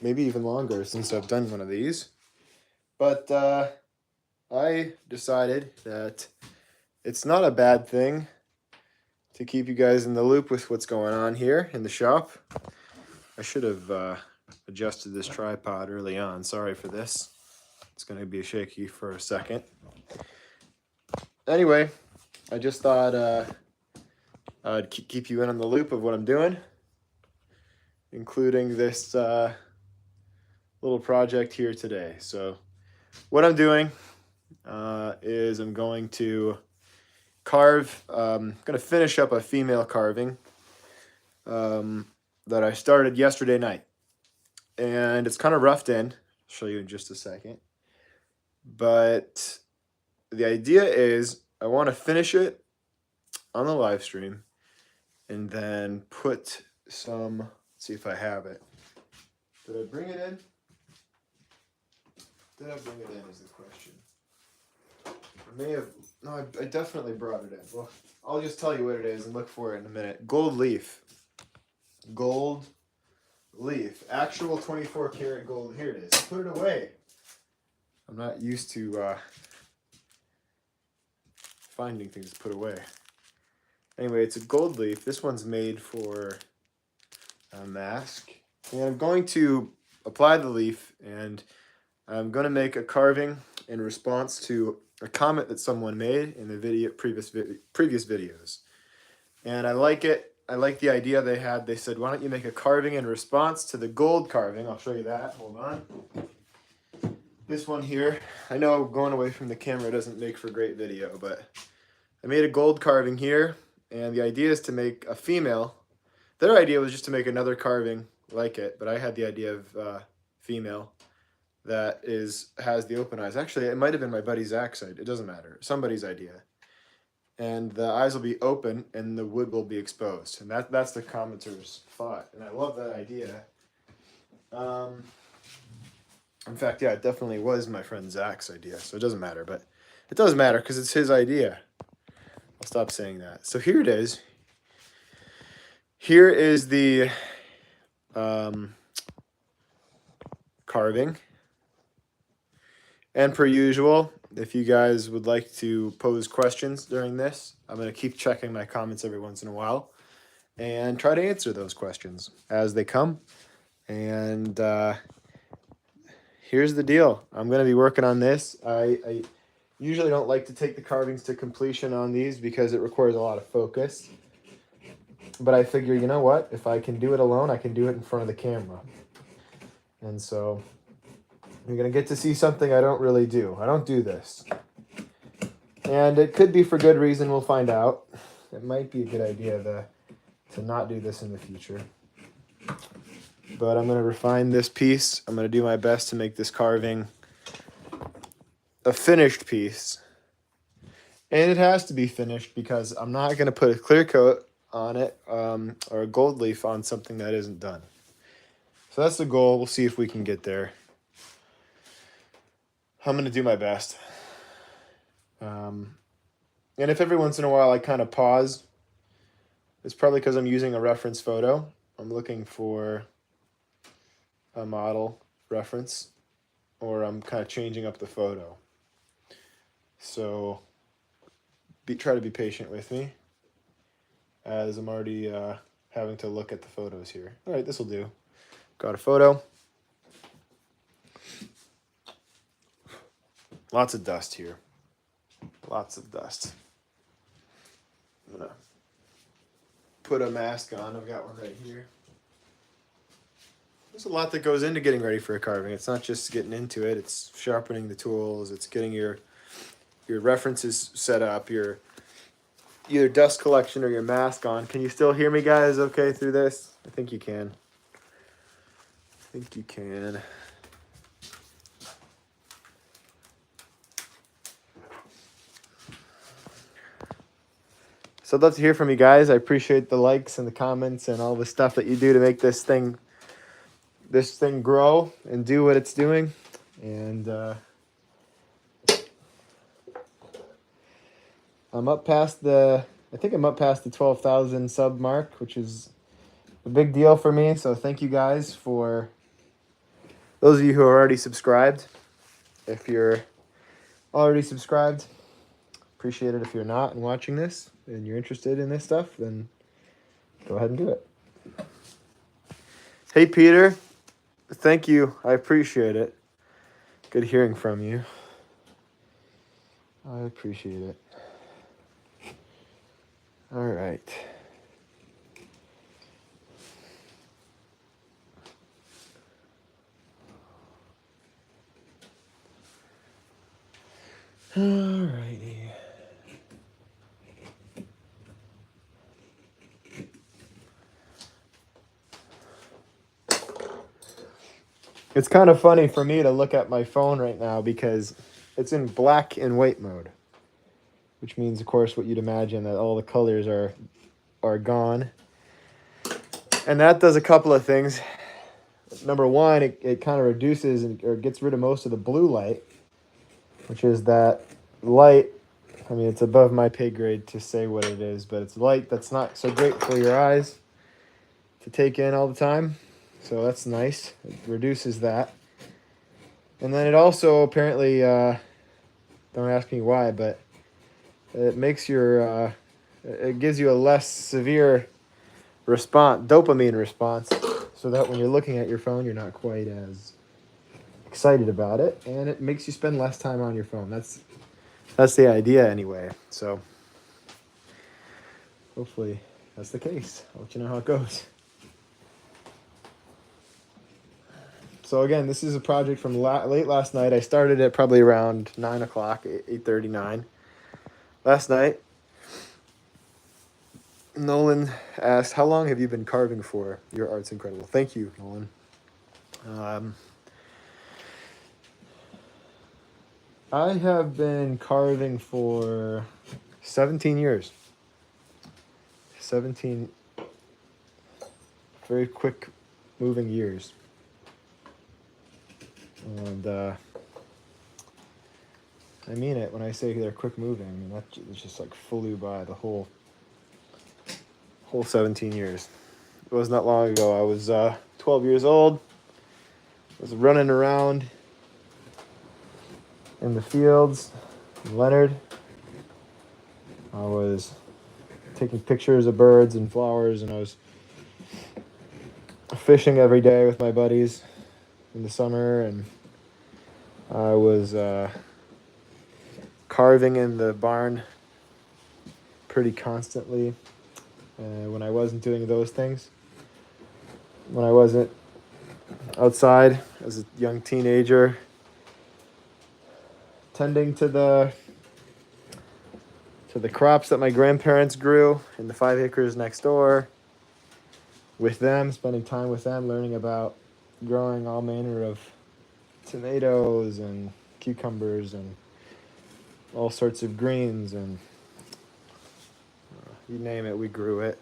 maybe even longer since I've done one of these. But I decided that it's not a bad thing to keep you guys in the loop with what's going on here in the shop. I should have adjusted this tripod early on. Sorry for this. It's going to be shaky for a second. Anyway, I just thought I'd keep you in on the loop of what I'm doing, including this little project here today. So what I'm doing is I'm going to carve, I'm going to finish up a female carving that I started yesterday night. And it's kind of roughed in. I'll show you in just a second. But the idea is I want to finish it on the live stream and then put some, let's see if I have it. Did I bring it in? Did I bring it in is the question. I may have, no, I definitely brought it in. Well, I'll just tell you what it is and look for it in a minute. Gold leaf. Gold leaf. Actual 24 karat gold. Here it is. Put it away. I'm not used to finding things to put away. Anyway, it's a gold leaf. This one's made for a mask. And I'm going to apply the leaf and I'm going to make a carving in response to a comment that someone made in the previous videos. And I like it. I like the idea they had. They said, why don't you make a carving in response to the gold carving? I'll show you that. Hold on. This one here, I know going away from the camera doesn't make for great video, but I made a gold carving here, and the idea is to make a female. Their idea was just to make another carving like it, but I had the idea of female that has the open eyes. Actually, it might have been my buddy Zach's idea. It doesn't matter. Somebody's idea. And the eyes will be open, and the wood will be exposed. And that's the commenter's thought, and I love that idea. In fact, yeah, it definitely was my friend Zach's idea, so it doesn't matter. But it does matter because it's his idea. I'll stop saying that. So here it is. Here is the carving. And per usual, if you guys would like to pose questions during this, I'm going to keep checking my comments every once in a while and try to answer those questions as they come. And here's the deal. I'm going to be working on this. I usually don't like to take the carvings to completion on these because it requires a lot of focus. But I figure, you know what? If I can do it alone, I can do it in front of the camera. And so you're going to get to see something I don't really do. I don't do this. And it could be for good reason. We'll find out. It might be a good idea to not do this in the future. But I'm going to refine this piece. I'm going to do my best to make this carving a finished piece. And it has to be finished because I'm not going to put a clear coat on it or a gold leaf on something that isn't done. So that's the goal. We'll see if we can get there. I'm going to do my best. And if every once in a while I kind of pause, it's probably because I'm using a reference photo. I'm looking for a model reference, or I'm kind of changing up the photo. So try to be patient with me as I'm already having to look at the photos here. All right, this will do. Got a photo. Lots of dust here. Lots of dust. I'm going to put a mask on. I've got one right here. There's a lot that goes into getting ready for a carving. It's not just getting into it. It's sharpening the tools. It's getting your references set up, your either dust collection or your mask on. Can you still hear me, guys, okay, through this? I think you can. I think you can. So I'd love to hear from you guys. I appreciate the likes and the comments and all the stuff that you do to make this thing grow and do what it's doing. And I'm up past the 12,000 sub mark, which is a big deal for me. So thank you guys for Those of you who are already subscribed, if you're already subscribed, appreciate it. If you're not and watching this and you're interested in this stuff, then go ahead and do it. Hey, Peter. Thank you. I appreciate it. Good hearing from you. I appreciate it. All right. All righty. It's kind of funny for me to look at my phone right now because it's in black and white mode, which means, of course, what you'd imagine, that all the colors are gone. And that does a couple of things. Number one, it kind of reduces or gets rid of most of the blue light, which is that light. I mean, it's above my pay grade to say what it is, but it's light that's not so great for your eyes to take in all the time. So that's nice. It reduces that. And then it also apparently, don't ask me why, but it makes your, it gives you a less severe dopamine response, so that when you're looking at your phone, you're not quite as excited about it, and it makes you spend less time on your phone. That's the idea anyway. So hopefully that's the case. I'll let you know how it goes. So again, this is a project from late last night. I started it probably around 9 o'clock, 8:39 last night. Nolan asked, how long have you been carving for? Your art's incredible. Thank you, Nolan. I have been carving for 17 years. 17 very quick moving years. And I mean it when I say they're quick moving. I mean, that's just like flew by the whole 17 years. It wasn't that long ago. I was 12 years old. I was running around in the fields in Leonard. I was taking pictures of birds and flowers, and I was fishing every day with my buddies in the summer, and I was carving in the barn pretty constantly when I wasn't doing those things. When I wasn't outside as a young teenager, tending to the crops that my grandparents grew in the 5 acres next door, with them, spending time with them, learning about growing all manner of tomatoes and cucumbers and all sorts of greens, and you name it, we grew it.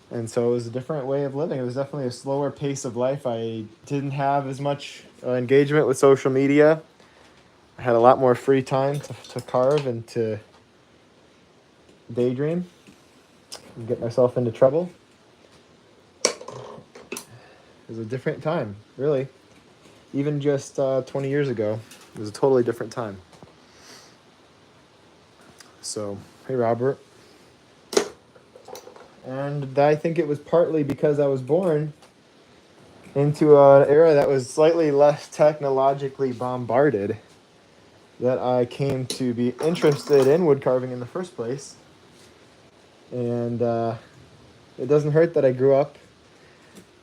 And so it was a different way of living. It was definitely a slower pace of life. I didn't have as much engagement with social media. I had a lot more free time to carve and to daydream and get myself into trouble. It was a different time, really. Even just 20 years ago, it was a totally different time. So, hey, Robert. And I think it was partly because I was born into an era that was slightly less technologically bombarded that I came to be interested in wood carving in the first place. And it doesn't hurt that I grew up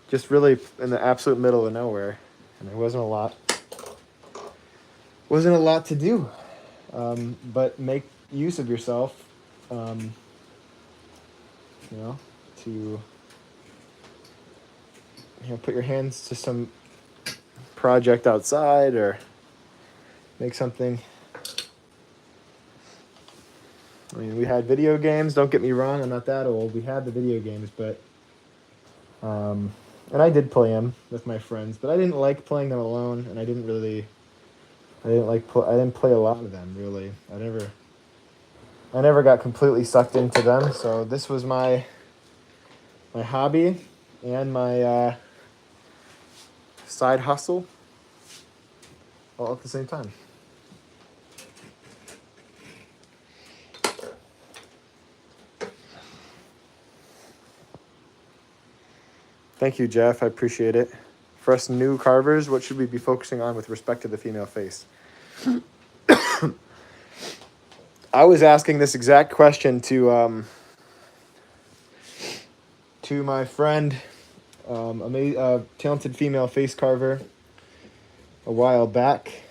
just really in the absolute middle of nowhere, and there wasn't a lot to do, but make use of yourself, to put your hands to some project outside or make something. I mean, we had video games. Don't get me wrong, I'm not that old. We had the video games, but and I did play them with my friends, but I didn't like playing them alone, and I didn't play a lot of them, really. I never got completely sucked into them, so this was my hobby and my side hustle all at the same time. Thank you, Jeff. I appreciate it. For us new carvers, what should we be focusing on with respect to the female face? I was asking this exact question to my friend, a talented female face carver, a while back,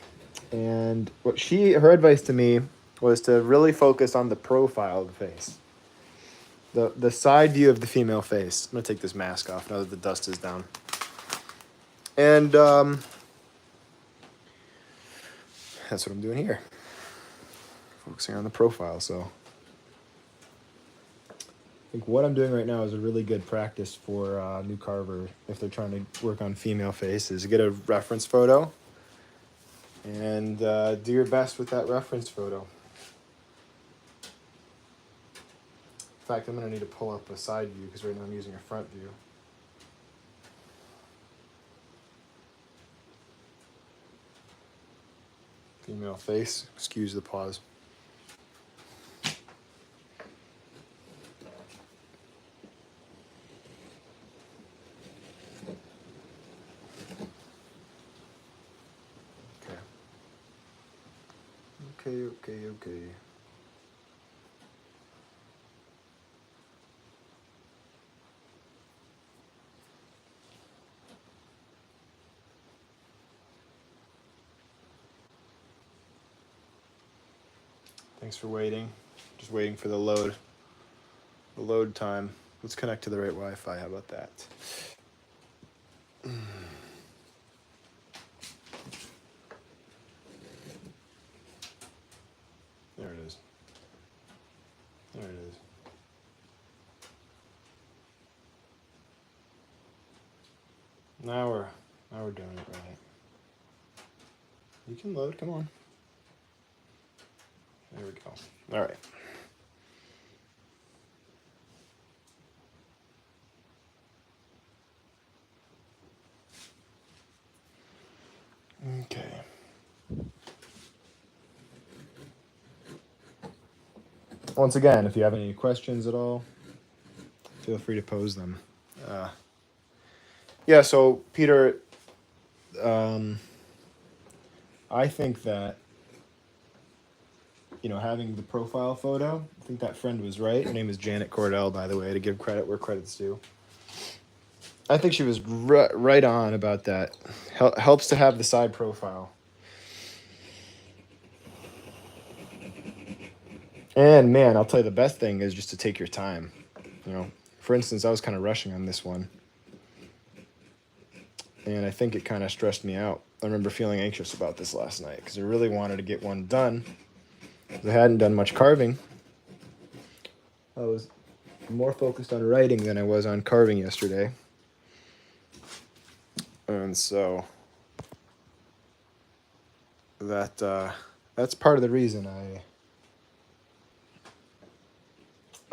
and her advice to me was to really focus on the profile of the face, the side view of the female face. I'm gonna take this mask off now that the dust is down, and that's what I'm doing here, focusing on the profile. So I think what I'm doing right now is a really good practice for a new carver if they're trying to work on female faces. Get a reference photo and do your best with that reference photo. In fact, I'm going to need to pull up a side view because right now I'm using a front view. Female face, excuse the pause. Okay. Thanks for waiting. Just waiting for the load time. Let's connect to the right Wi-Fi. How about that? There it is. Now we're doing it right. You can load, come on. There we go. All right. Okay. Once again, if you have any questions at all, feel free to pose them. Yeah, so Peter, I think that, having the profile photo, I think that friend was right. Her name is Janet Cordell, by the way, to give credit where credit's due. I think she was right on about that. Helps to have the side profile. And man, I'll tell you the best thing is just to take your time. For instance, I was kind of rushing on this one. And I think it kind of stressed me out. I remember feeling anxious about this last night because I really wanted to get one done. I hadn't done much carving. I was more focused on writing than I was on carving yesterday. And so that's part of the reason I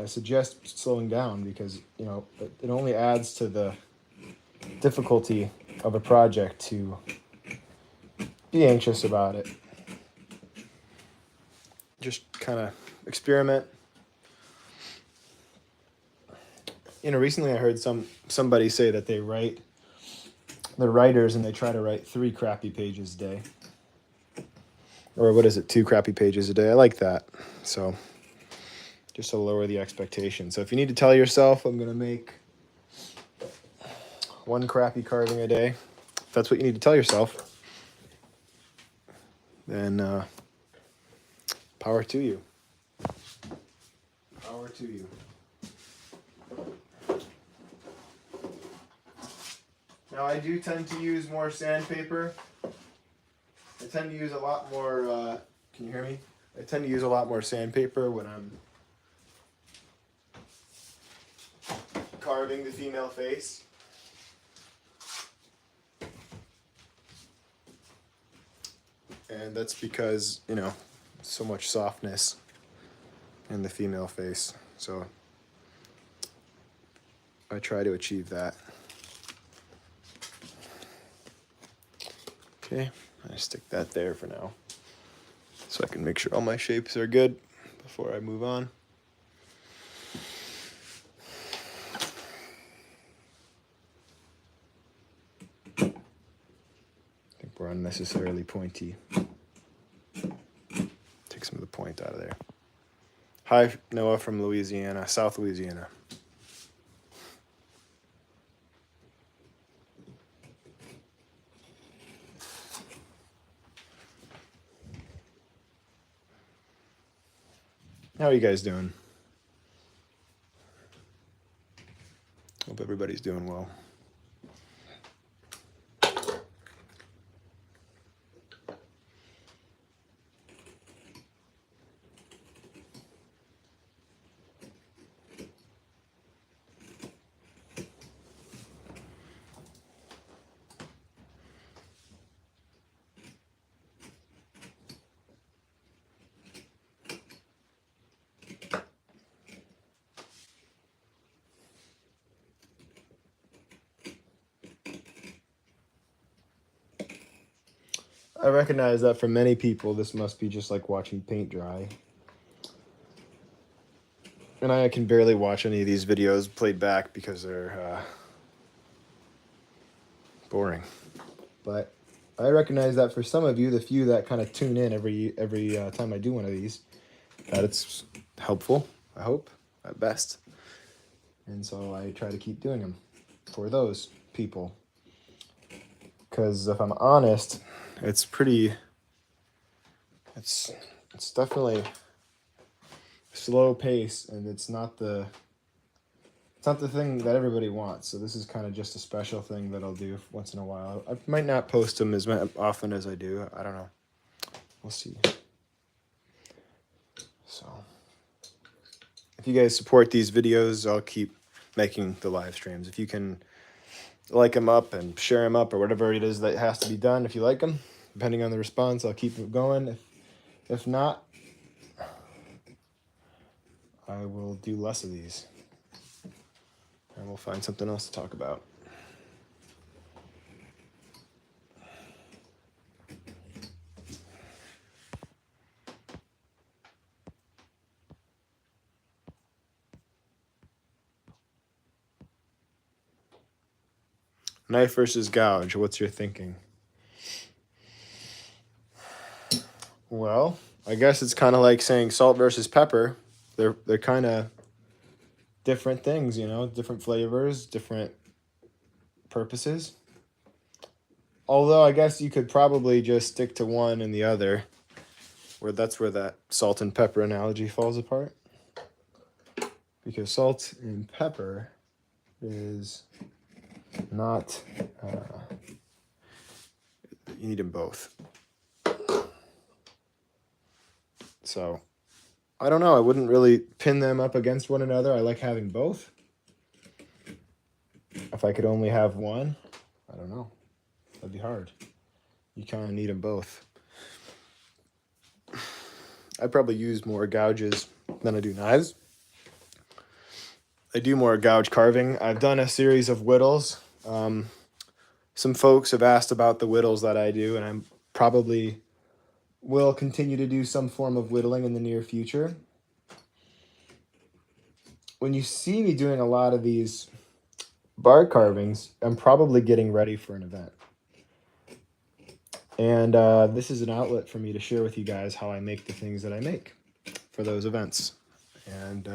suggest slowing down, because it only adds to the difficulty of a project to be anxious about it. Just kind of experiment. Recently I heard somebody say that they're writers and they try to write 3 crappy pages a day. Or what is it, 2 crappy pages a day? I like that. So just to lower the expectation. So if you need to tell yourself, I'm going to make 1 crappy carving a day, if that's what you need to tell yourself, then power to you. Power to you. Now I do tend to use more sandpaper. I tend to use a lot more, can you hear me? I tend to use a lot more sandpaper when I'm carving the female face. And that's because, so much softness in the female face. So I try to achieve that. Okay, I stick that there for now, so I can make sure all my shapes are good before I move on. I think we're unnecessarily pointy. Take some of the point out of there. Hi, Noah from Louisiana, South Louisiana. How are you guys doing? Hope everybody's doing well. I recognize that for many people, this must be just like watching paint dry. And I can barely watch any of these videos played back because they're boring. But I recognize that for some of you, the few that kind of tune in every time I do one of these, that it's helpful, I hope, at best. And so I try to keep doing them for those people. Because if I'm honest, it's definitely slow pace, and it's not the thing that everybody wants. So this is kind of just a special thing that I'll do once in a while. I might not post them as often as I do. I don't know. We'll see. So if you guys support these videos, I'll keep making the live streams. If you can like them up and share them up or whatever it is that has to be done, if you like them, depending on the response, I'll keep it going. If not, I will do less of these. And we'll find something else to talk about. Knife versus gouge, what's your thinking? Well, I guess it's kind of like saying salt versus pepper. They're kind of different things, you know, different flavors, different purposes. Although I guess you could probably just stick to one and the other, that's where that salt and pepper analogy falls apart. Because salt and pepper is not, you need them both. So, I don't know, I wouldn't really pin them up against one another. I like having both. If I could only have one, I don't know. That'd be hard. You kind of need them both. I probably use more gouges than I do knives. I do more gouge carving. I've done a series of whittles. Some folks have asked about the whittles that I do, and I probably will continue to do some form of whittling in the near future. When you see me doing a lot of these bar carvings, I'm probably getting ready for an event. And this is an outlet for me to share with you guys how I make the things that I make for those events. And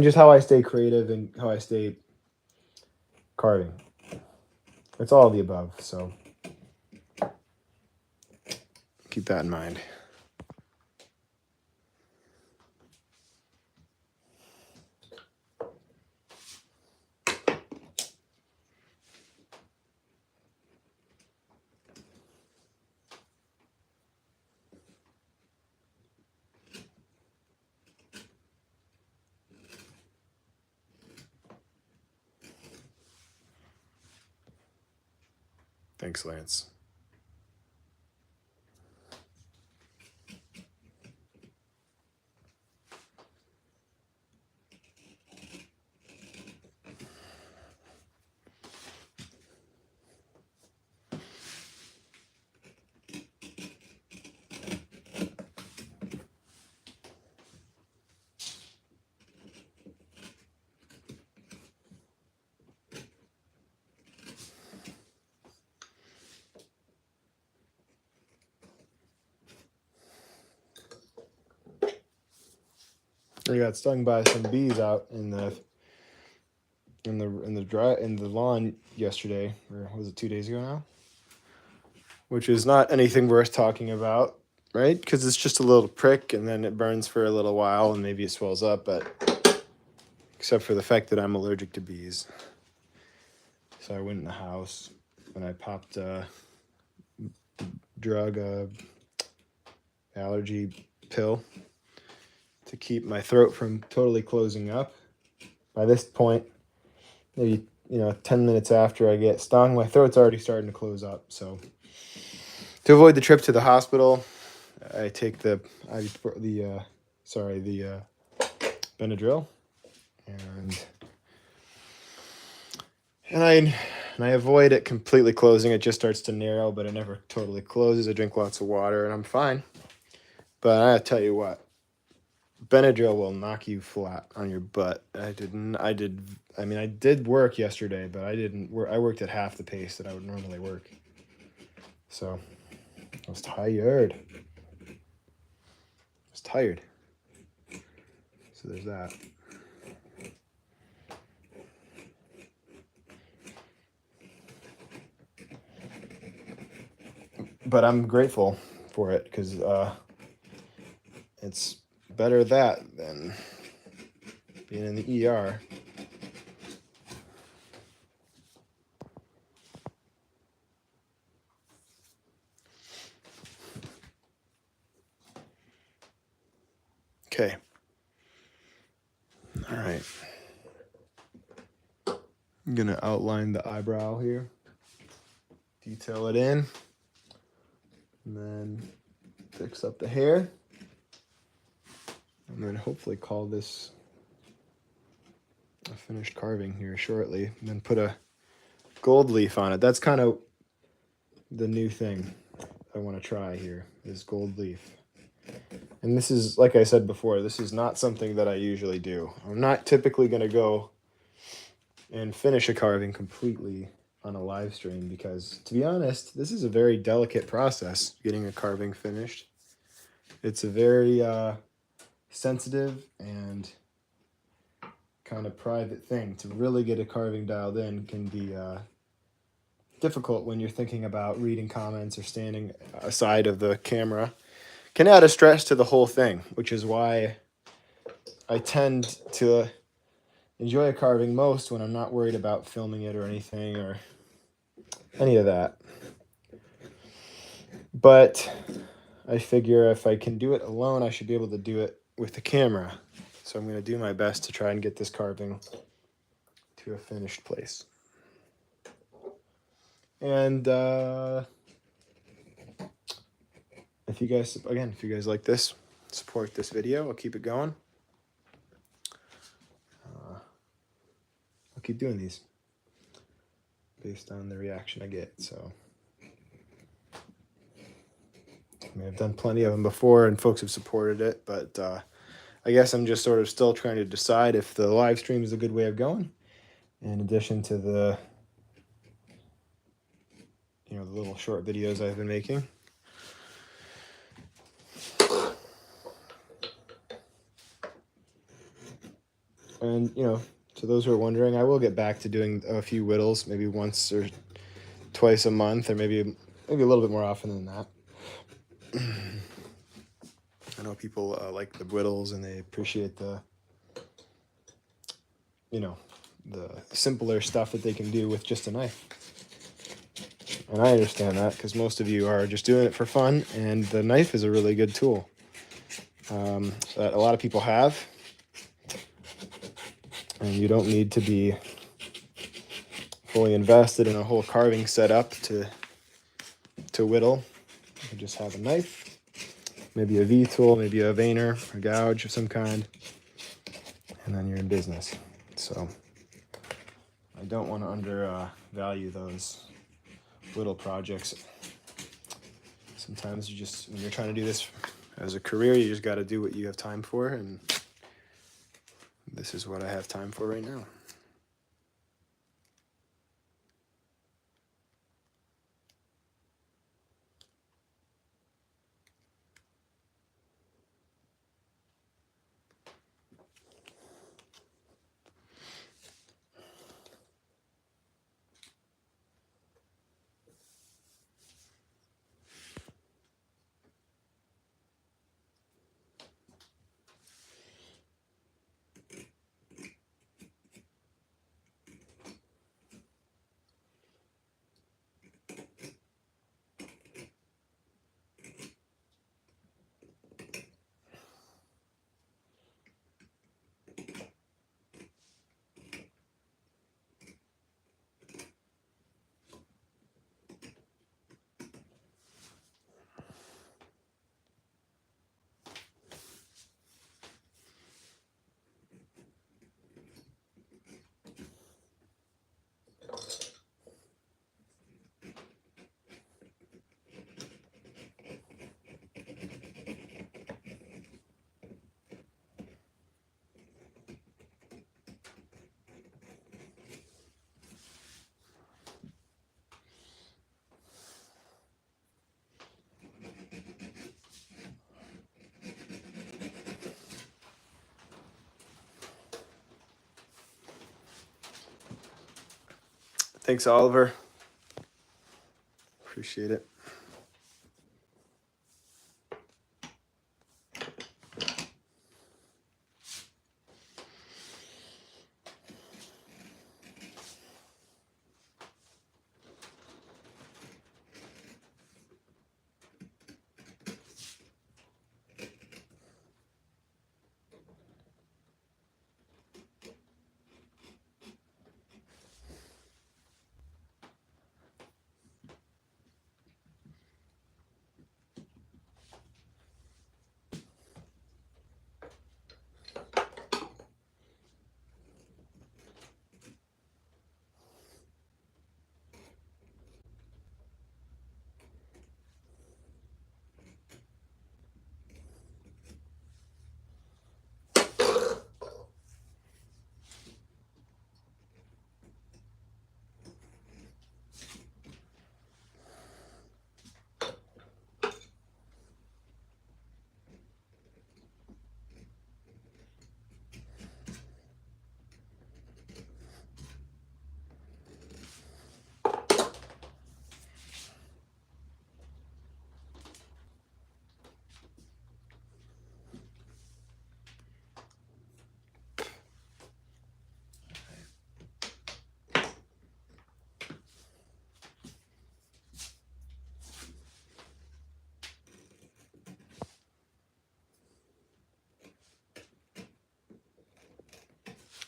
just how I stay creative and how I stay carving. It's all of the above, so keep that in mind. Thanks, Lance. I got stung by some bees out in the lawn yesterday, or was it 2 days ago now? Which is not anything worth talking about, right? Because it's just a little prick, and then it burns for a little while, and maybe it swells up. But except for the fact that I'm allergic to bees, so I went in the house and I popped a drug, allergy pill to keep my throat from totally closing up. By this point, maybe 10 minutes after I get stung, my throat's already starting to close up. So to avoid the trip to the hospital, I take the Benadryl, and I avoid it completely closing. It just starts to narrow, but it never totally closes. I drink lots of water, and I'm fine. But I tell you what, Benadryl will knock you flat on your butt. I did work yesterday, but I didn't work. I worked at half the pace that I would normally work. So I was tired. So there's that. But I'm grateful for it because it's better that than being in the ER. Okay. All right. I'm going to outline the eyebrow here, detail it in, and then fix up the hair. And then hopefully call this a finished carving here shortly. And then put a gold leaf on it. That's kind of the new thing I want to try here, is gold leaf. And this is, like I said before, this is not something that I usually do. I'm not typically going to go and finish a carving completely on a live stream because, to be honest, this is a very delicate process, getting a carving finished. It's a very sensitive and kind of private thing. To really get a carving dialed in can be difficult when you're thinking about reading comments or standing aside of the camera. Can add a stress to the whole thing, which is why I tend to enjoy a carving most when I'm not worried about filming it or anything or any of that. But I figure if I can do it alone, I should be able to do it with the camera. So I'm going to do my best to try and get this carving to a finished place. And if you guys like this, support this video. I'll keep it going. I'll keep doing these based on the reaction I get. So I've done plenty of them before, and folks have supported it. But I guess I'm just sort of still trying to decide if the live stream is a good way of going, in addition to the the little short videos I've been making. And to those who are wondering, I will get back to doing a few whittles, maybe once or twice a month, or maybe a little bit more often than that. I know people like the whittles, and they appreciate the the simpler stuff that they can do with just a knife. And I understand that because most of you are just doing it for fun, and the knife is a really good tool that a lot of people have. And you don't need to be fully invested in a whole carving setup to whittle. You can just have a knife, maybe a V-tool, maybe a veiner, a gouge of some kind, and then you're in business. So I don't want to undervalue those little projects. Sometimes when you're trying to do this as a career, you just got to do what you have time for, and this is what I have time for right now. Thanks, Oliver. Appreciate it.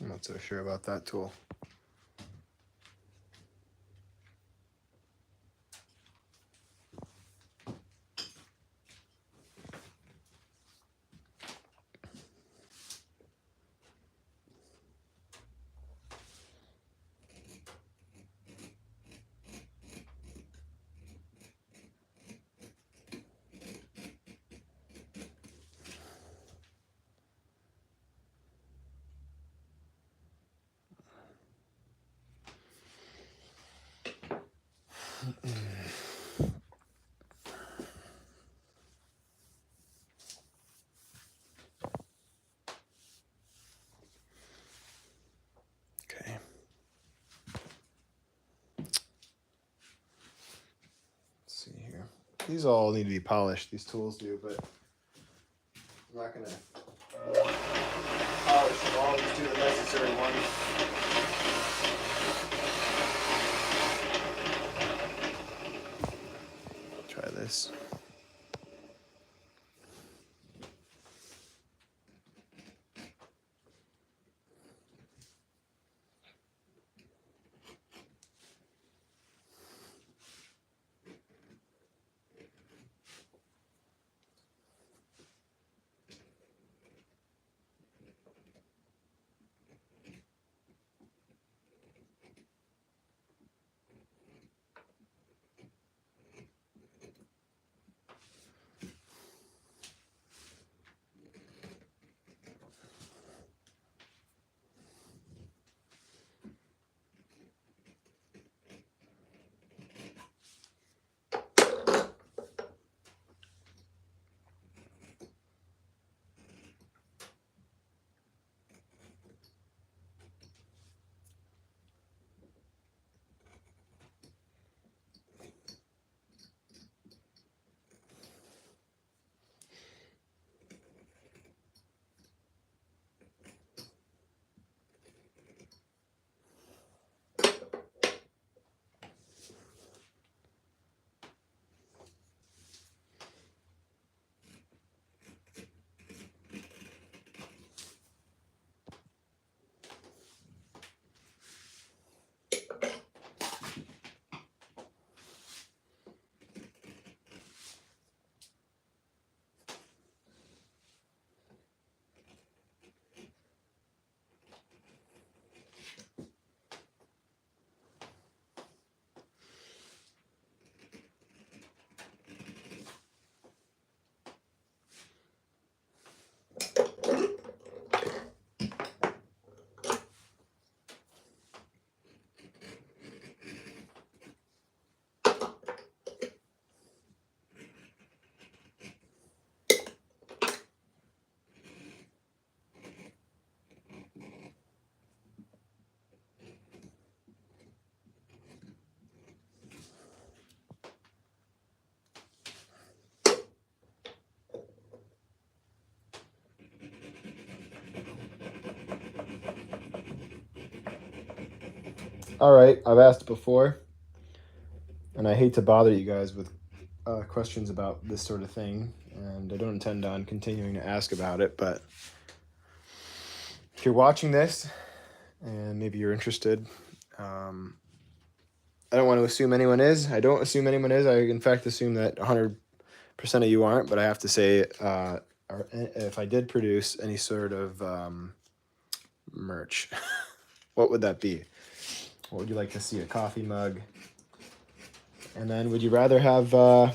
I'm not so sure about that tool. Okay. Let's see here. These all need to be polished, these tools do, but I'm not going to polish them all, just do the necessary ones. Try this. All right, I've asked before, and I hate to bother you guys with questions about this sort of thing, and I don't intend on continuing to ask about it, but if you're watching this and maybe you're interested, I don't want to assume anyone is. I don't assume anyone is. I, in fact, assume that 100% of you aren't, but I have to say, if I did produce any sort of merch, what would that be? What would you like to see? A coffee mug? And then would you rather have my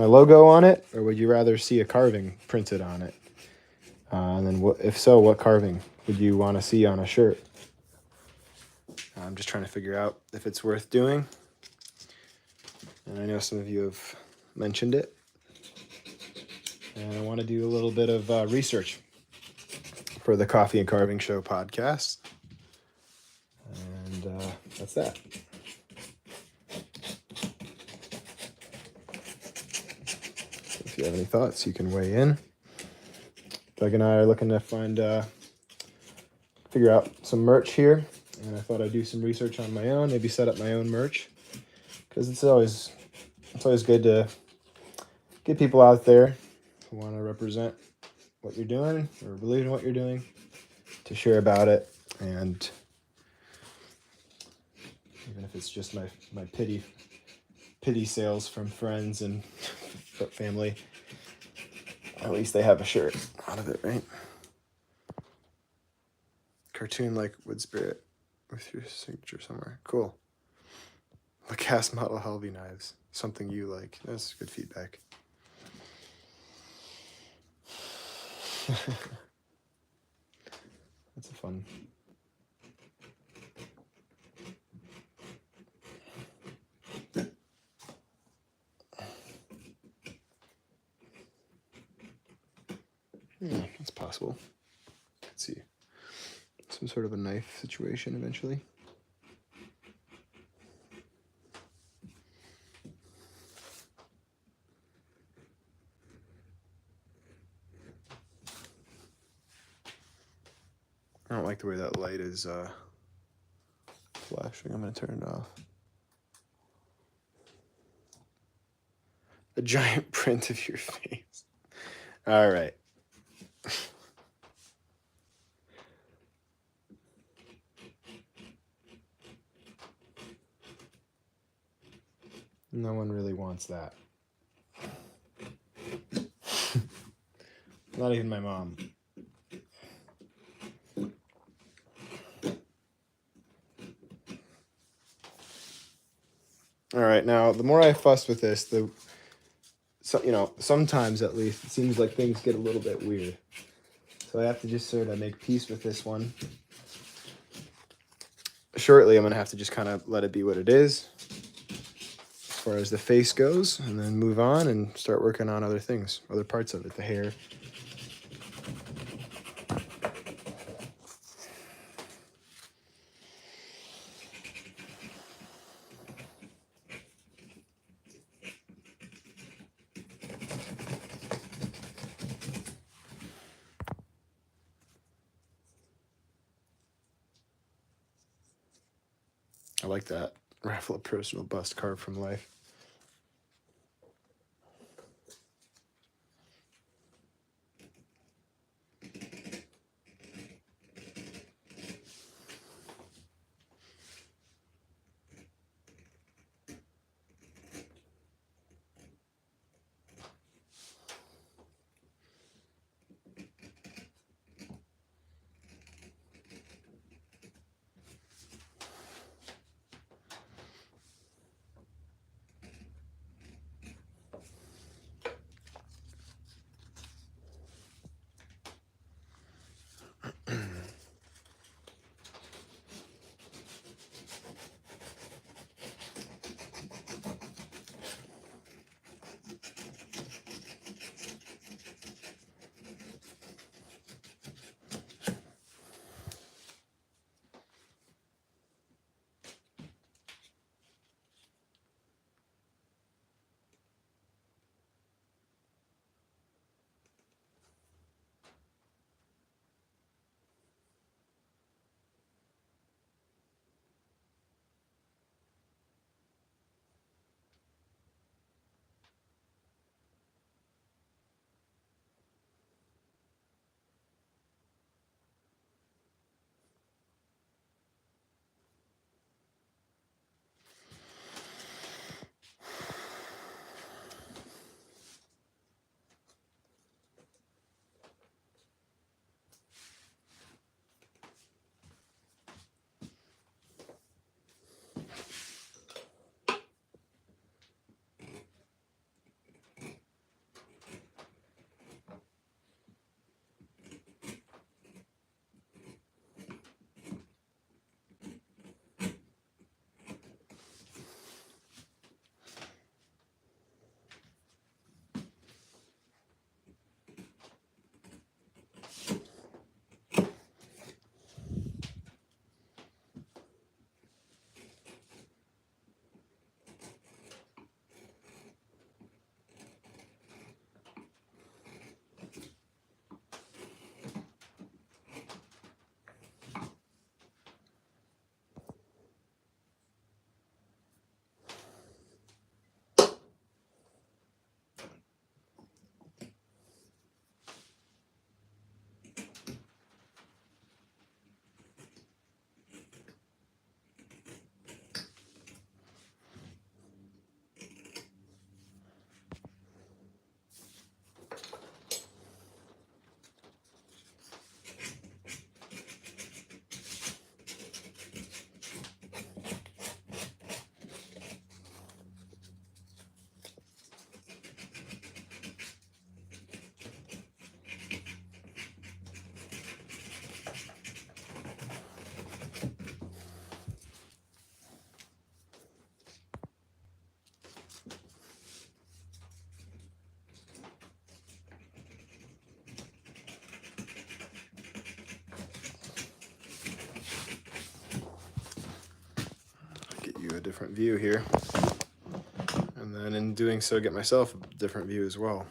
logo on it, or would you rather see a carving printed on it? And then if so, what carving would you want to see on a shirt? I'm just trying to figure out if it's worth doing. And I know some of you have mentioned it. And I want to do a little bit of research for the Coffee and Carving Show podcast. And that's that. So if you have any thoughts, you can weigh in. Doug and I are looking to figure out some merch here. And I thought I'd do some research on my own, maybe set up my own merch. Because it's always good to get people out there who want to represent what you're doing or believe in what you're doing, to share about it. And even if it's just my pity sales from friends and family, at least they have a shirt out of it, right? Cartoon like wood spirit with your signature somewhere. Cool. The cast model Helvey knives. Something you like. That's good feedback. That's a fun. Yeah, it's possible. Let's see. Some sort of a knife situation eventually. I don't like the way that light is flashing. I'm going to turn it off. A giant print of your face. All right. No one really wants that. Not even my mom. All right, now the more I fuss with this, sometimes at least it seems like things get a little bit weird. So I have to just sort of make peace with this one. Shortly, I'm gonna have to just kind of let it be what it is, as far as the face goes, and then move on and start working on other things, other parts of it, the hair. I like that. Raffle a personal bust carved from life. different view here. And then in doing so, get myself a different view as well.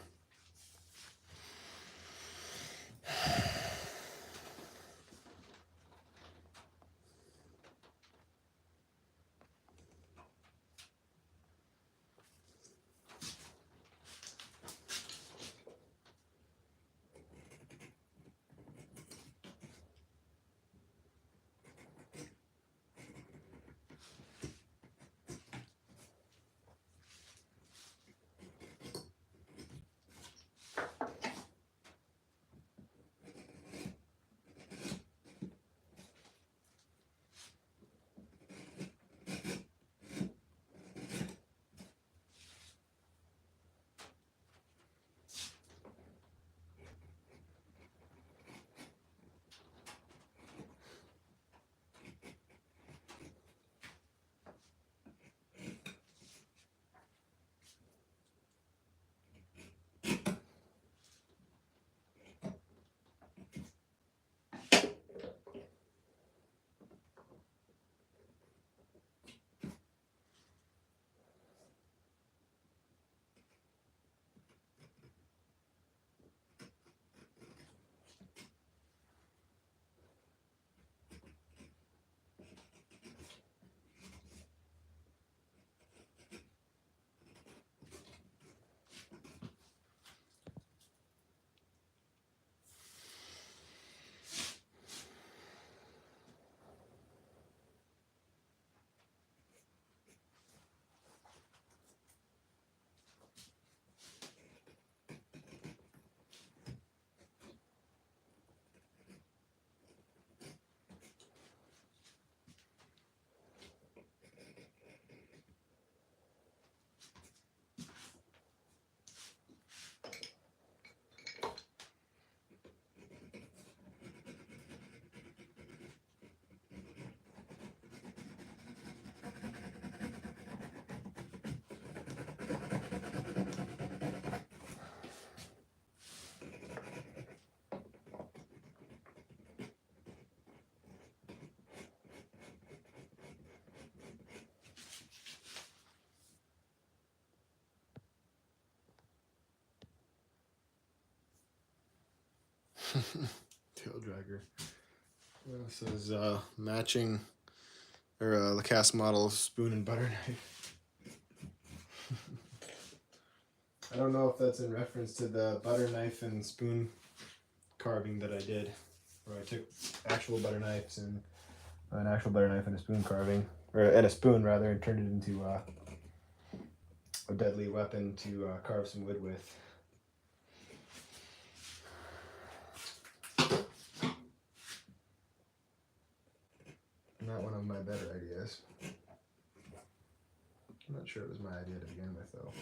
Tail dragger. This is matching or the cast model spoon and butter knife. I don't know if that's in reference to the butter knife and spoon carving that I did, where I took actual butter knives and an actual butter knife and a spoon carving, or and a spoon rather, and turned it into a deadly weapon to carve some wood with. Not one of my better ideas. I'm not sure it was my idea to begin with, though.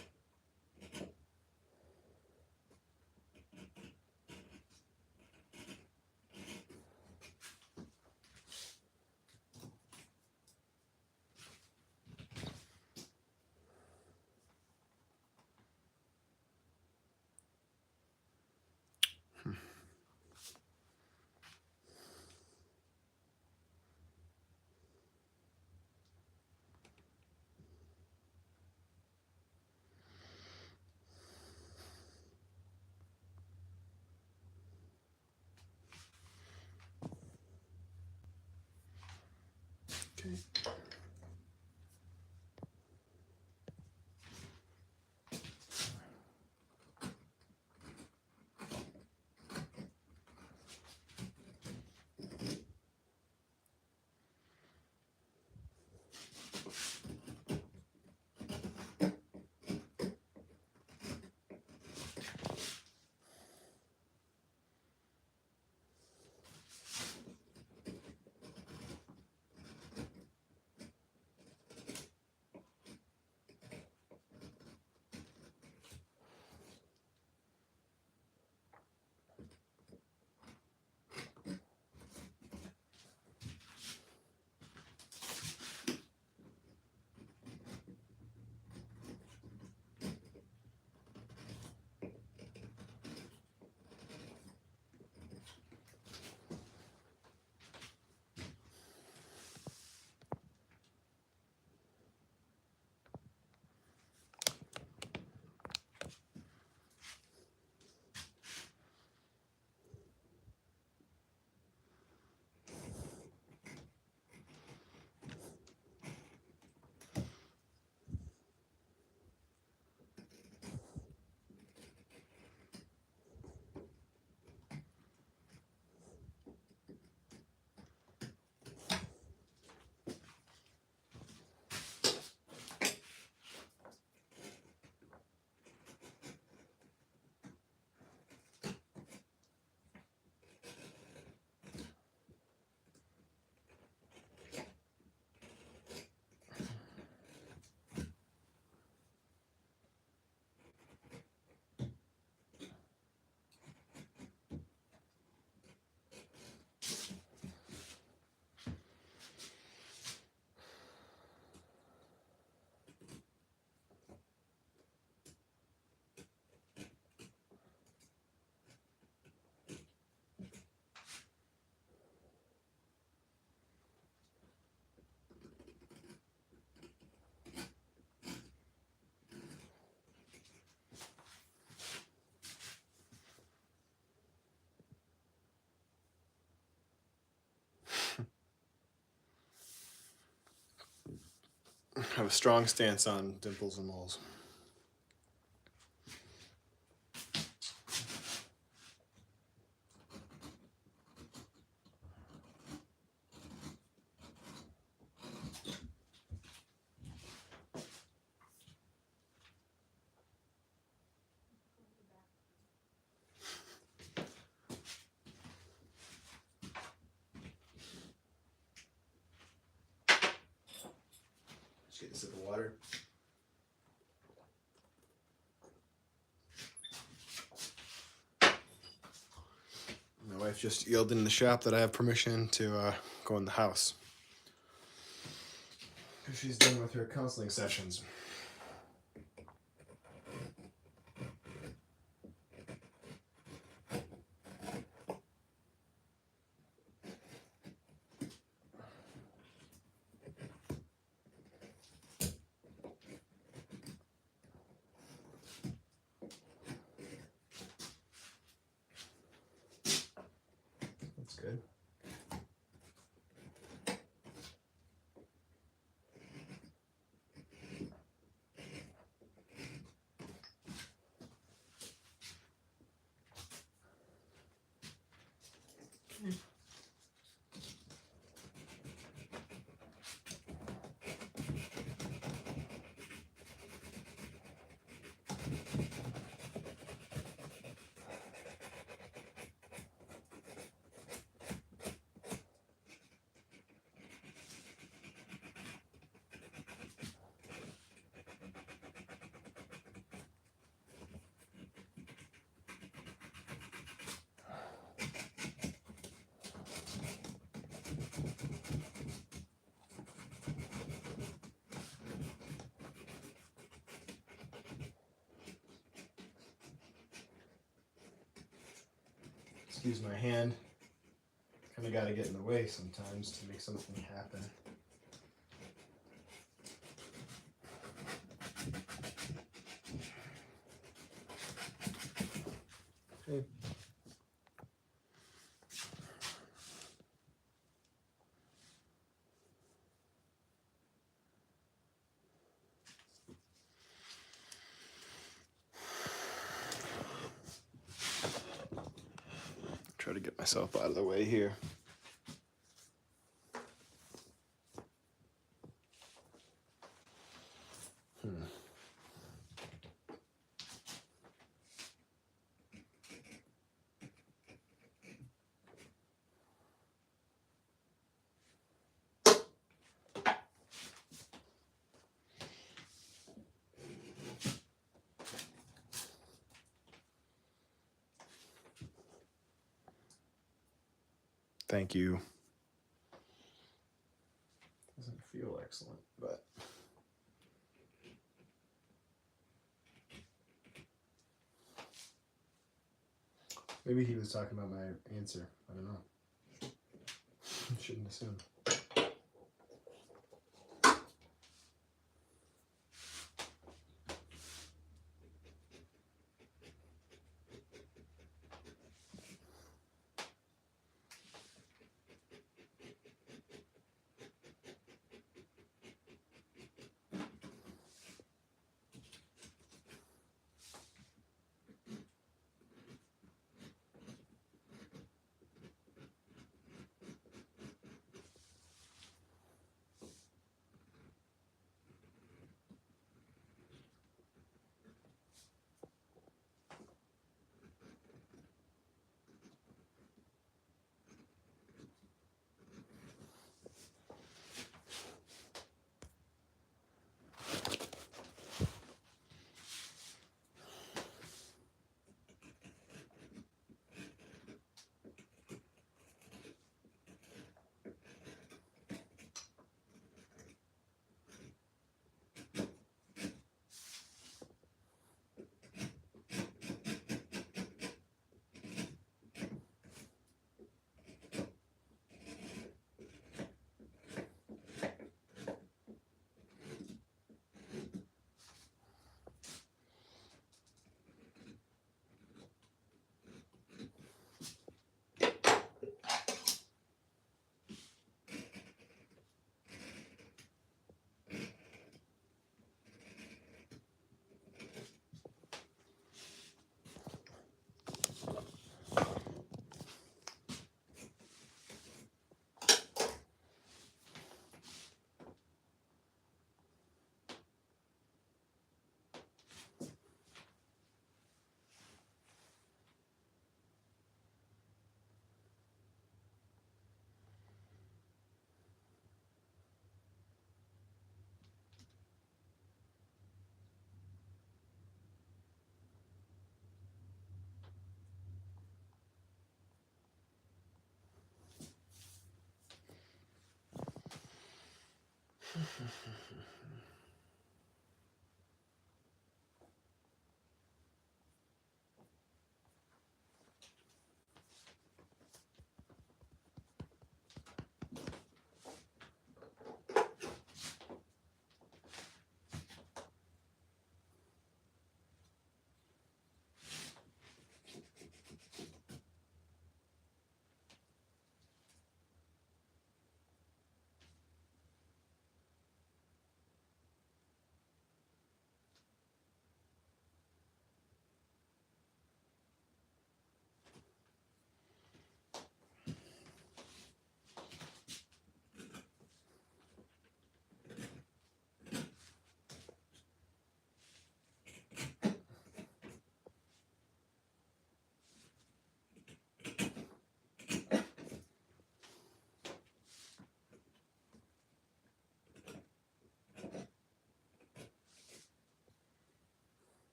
Okay. have a strong stance on dimples and moles. Just get a sip of water. My wife just yelled in the shop that I have permission to go in the house. Because she's done with her counseling sessions. That's good. Excuse my hand. Kind of got to get in the way sometimes to make something happen. Okay. Try to get myself out of the way here. Thank you. Doesn't feel excellent, but maybe he was talking about my answer. I don't know. Shouldn't assume.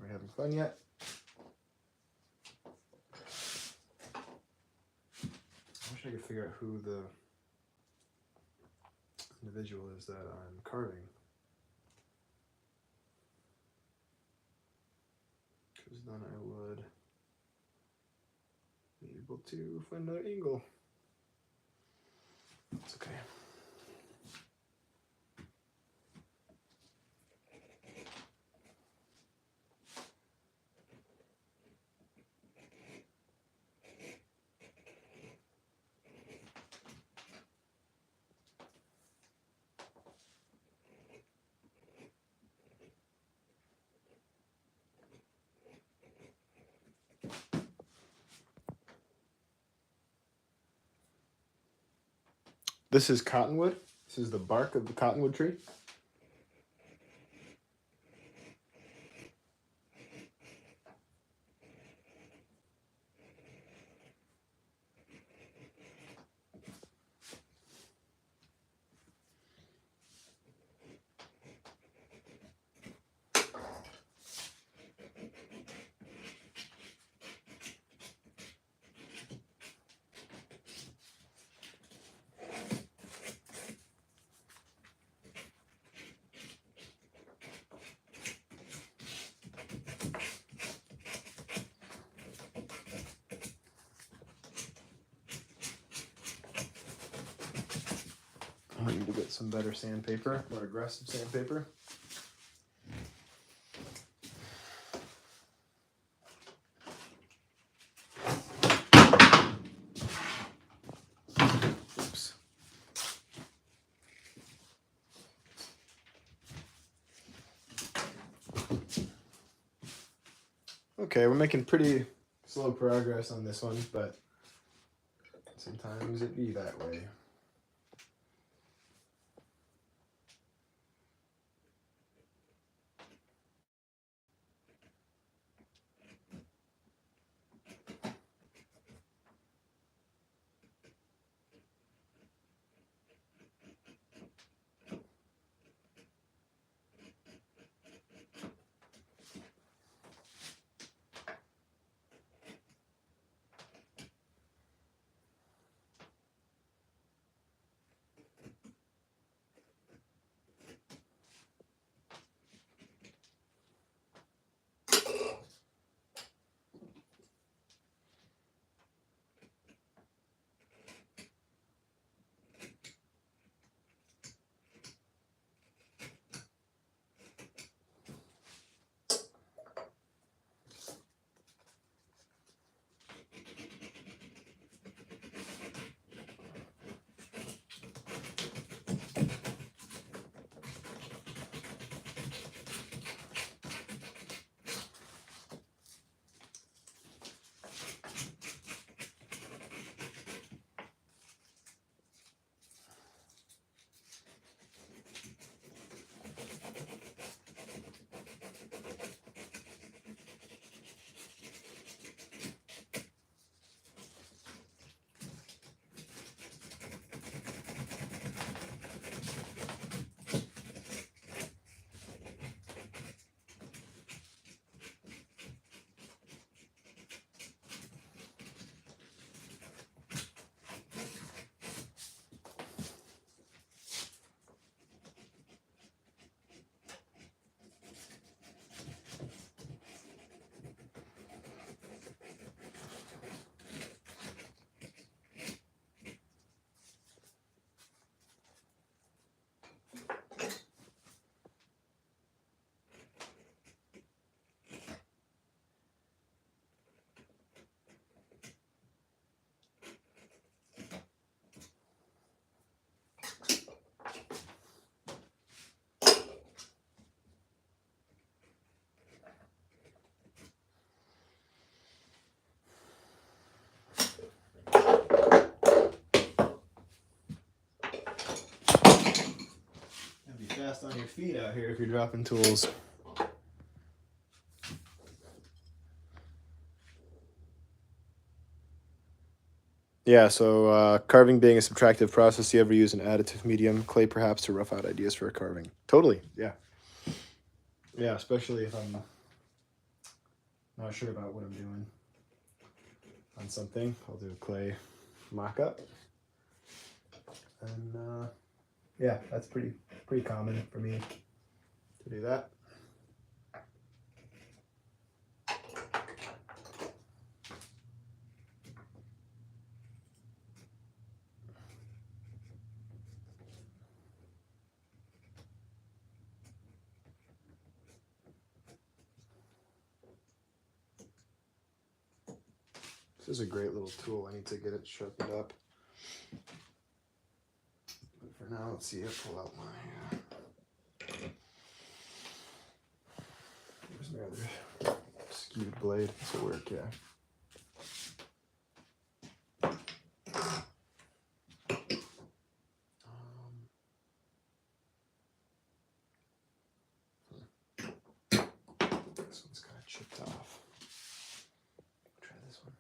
Are we having fun yet? I wish I could figure out who the individual is that I'm carving. Because then I would be able to find another angle. It's okay. This is cottonwood. This is the bark of the cottonwood tree. I need to get some better sandpaper, more aggressive sandpaper. Oops. Okay, we're making pretty slow progress on this one, but sometimes it be that way. fast on your feet out here if you're dropping tools. Yeah, so carving being a subtractive process, do you ever use an additive medium, clay perhaps, to rough out ideas for a carving? Totally, yeah. Yeah, especially if I'm not sure about what I'm doing on something. I'll do a clay mock-up. And yeah, that's pretty common for me to do that. This is a great little tool. I need to get it sharpened up. But for now, let's see it. Pull out my. Where's my other skewed blade? This will work, yeah. This one's kind of chipped off. Try this one.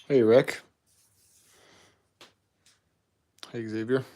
Hey, Rick. Hey, Xavier.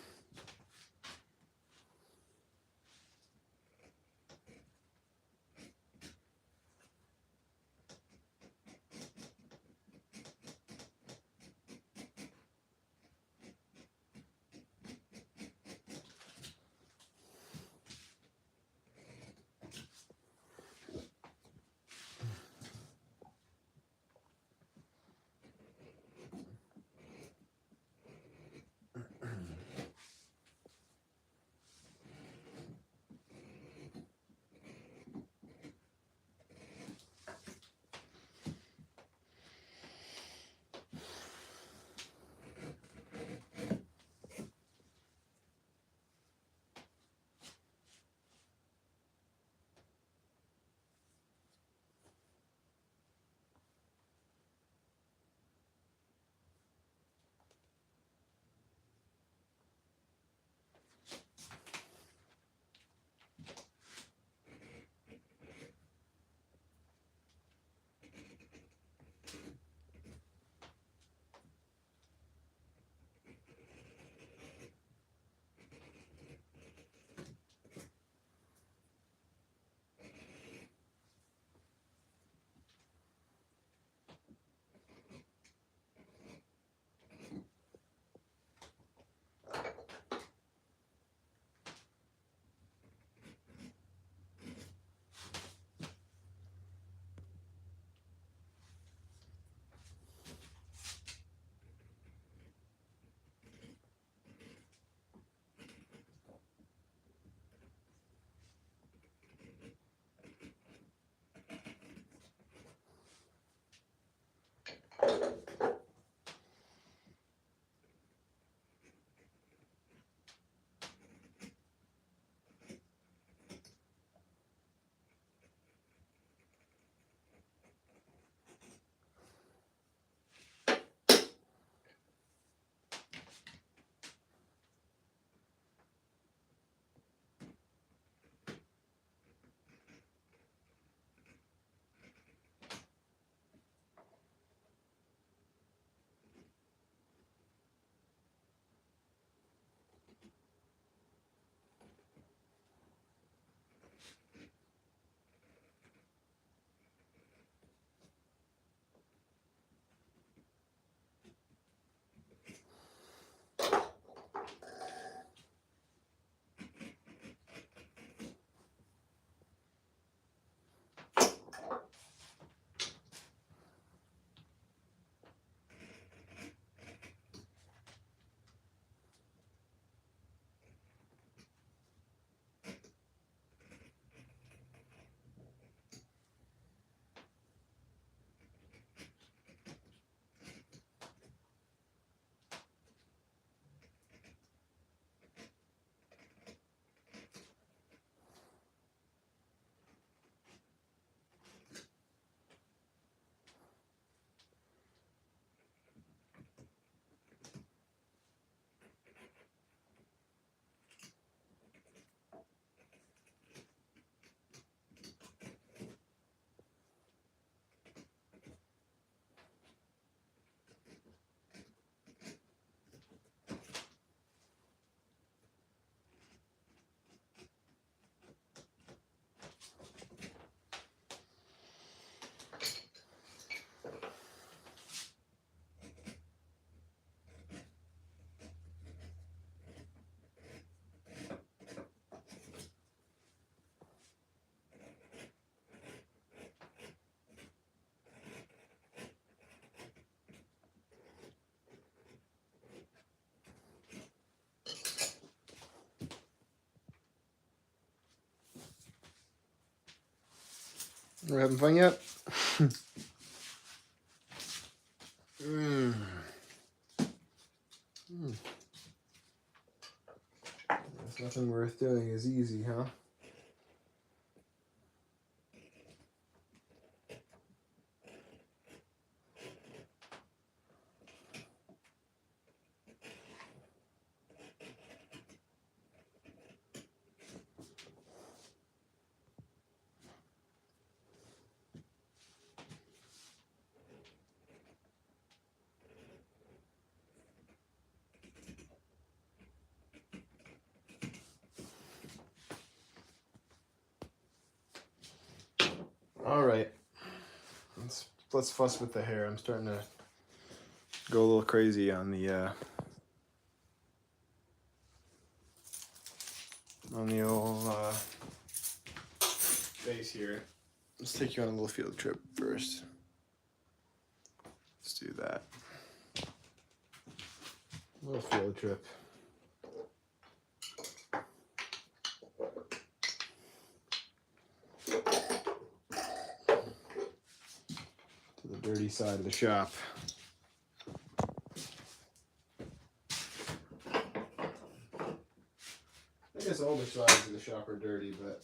We're having fun yet? mm. Mm. There's nothing worth doing is easy, huh? All right. Let's fuss with the hair. I'm starting to go a little crazy on the old face here. Let's take you on a little field trip first. Let's do that. A little field trip. To the dirty side of the shop. I guess all the sides of the shop are dirty, but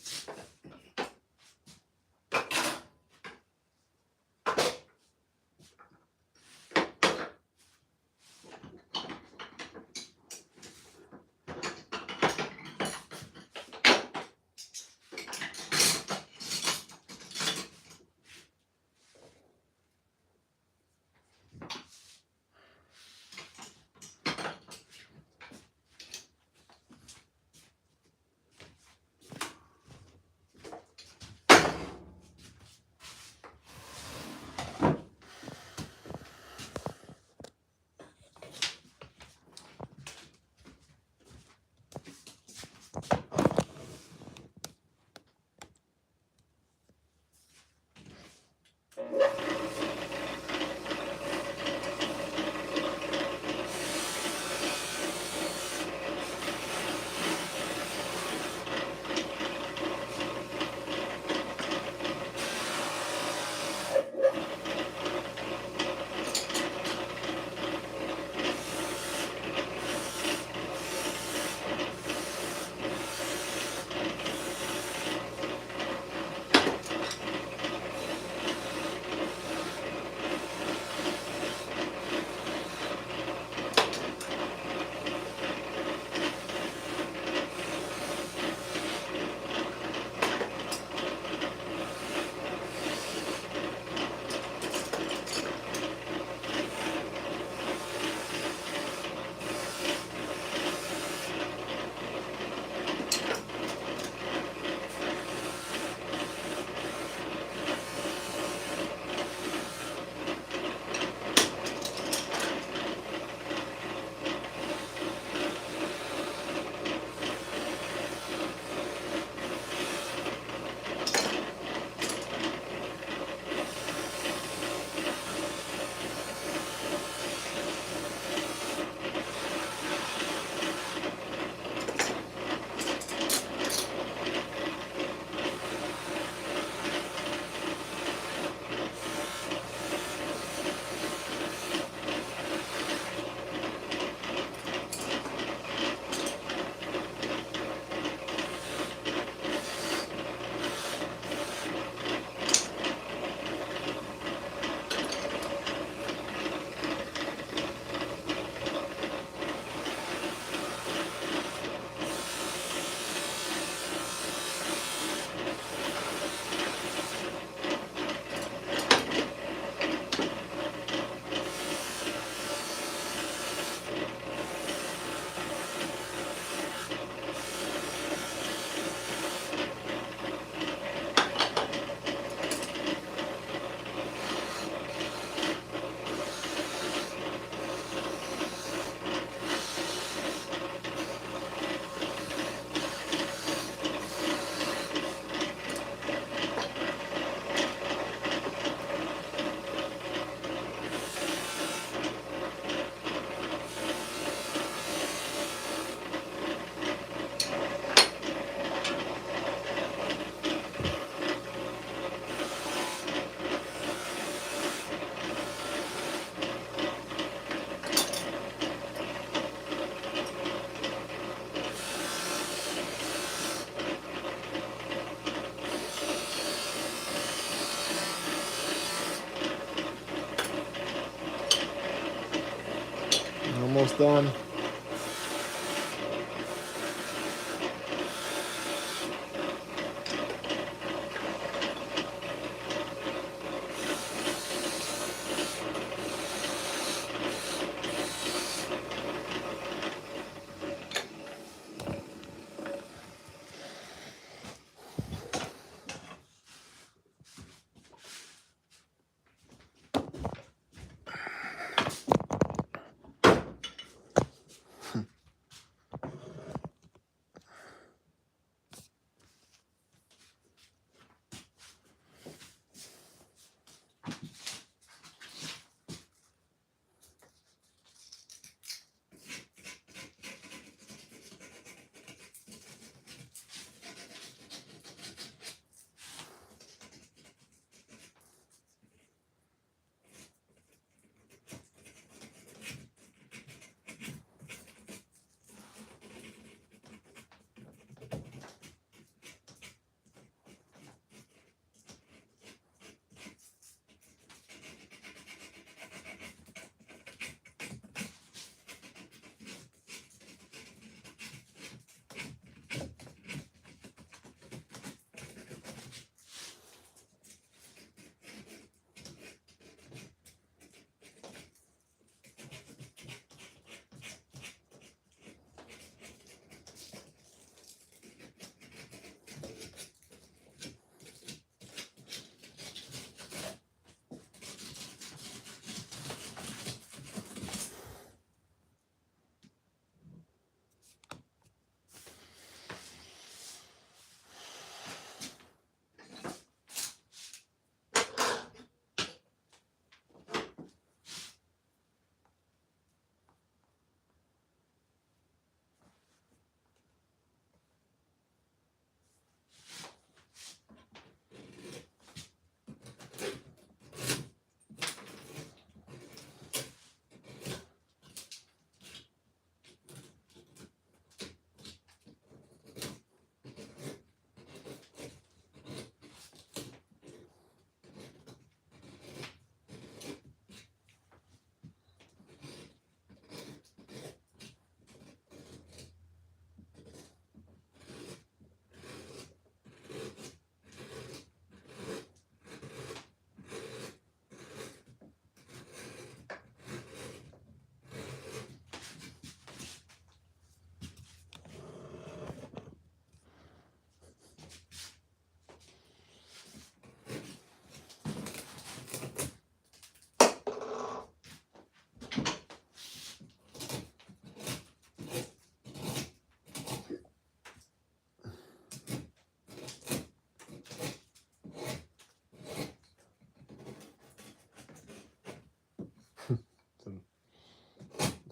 done.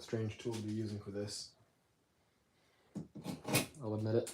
Strange tool to be using for this. I'll admit it.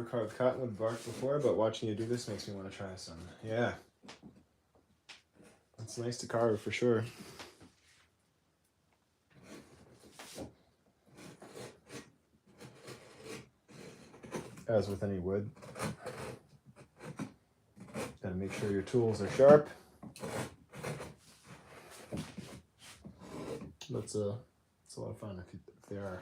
carved cottonwood bark before, but watching you do this makes me want to try some. Yeah. It's nice to carve for sure. As with any wood, gotta make sure your tools are sharp. It's a lot of fun if they are.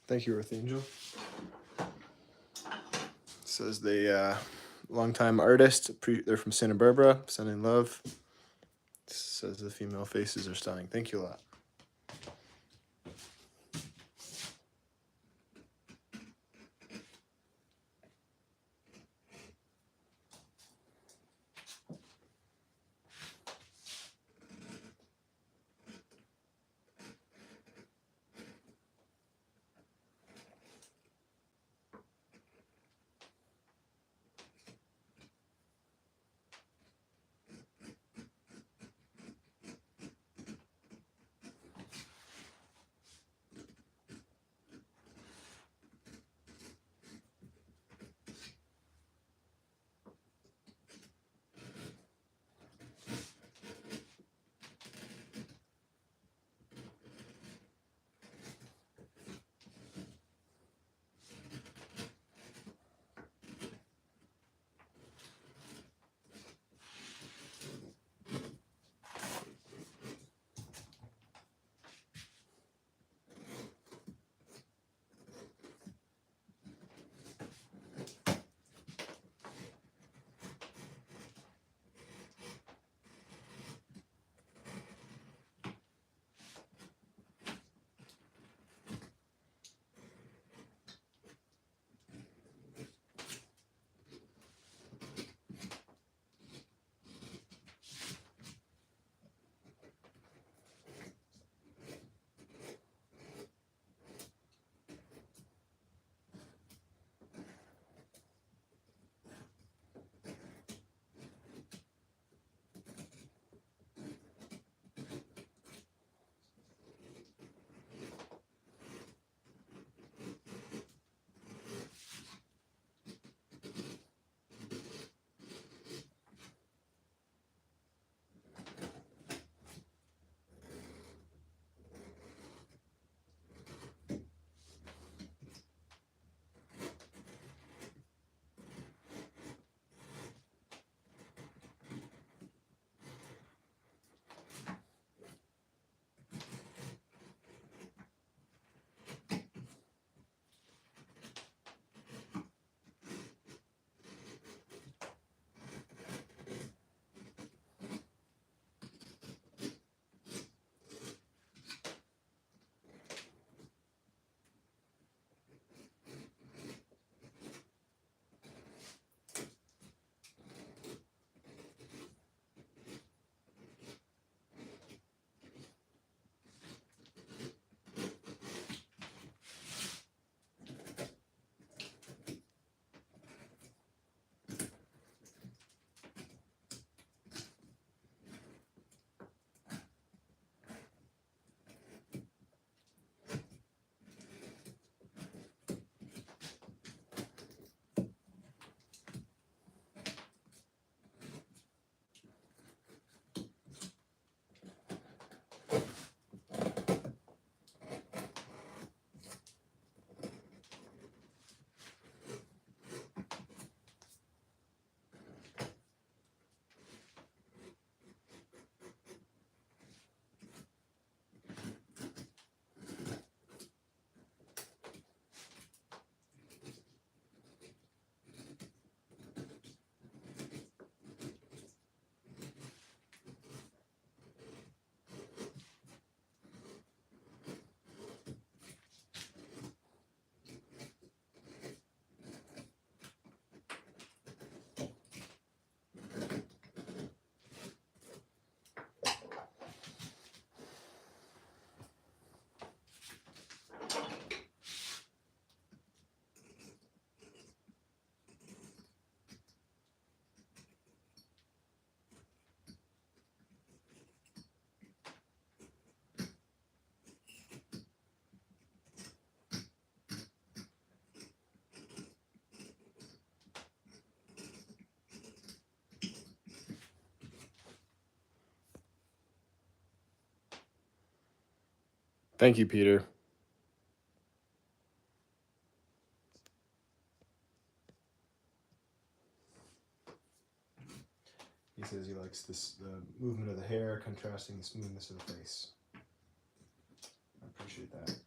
Thank you, Earth Angel. Says the longtime artist. They're from Santa Barbara. Sending love. Says the female faces are stunning. Thank you a lot. Thank you, Peter. He says he likes the movement of the hair contrasting the smoothness of the face. I appreciate that.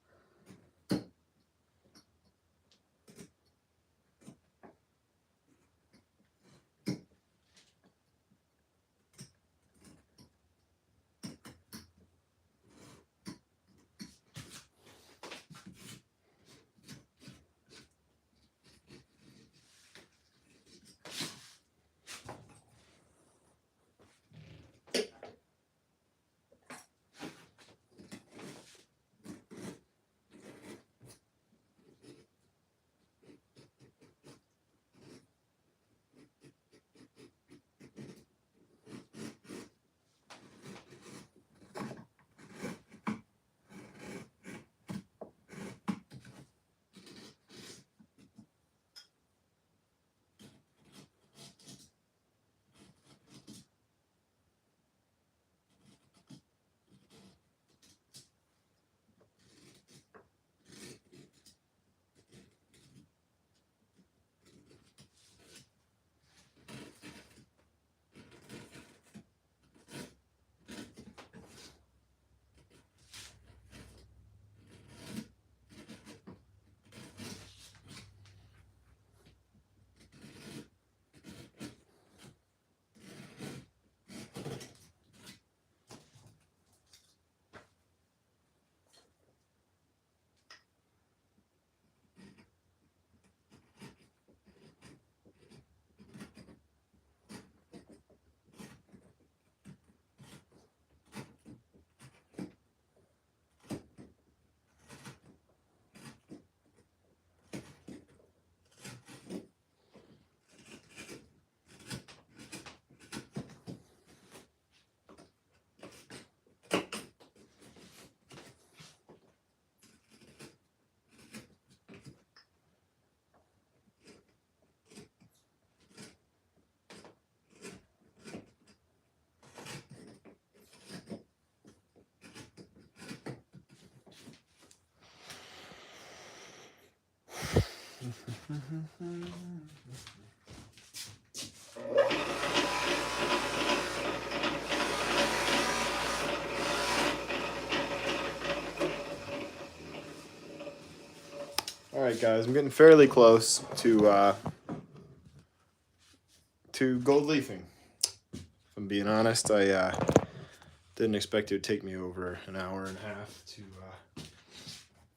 All right, guys, I'm getting fairly close to gold leafing. If I'm being honest, I didn't expect it would take me over an hour and a half to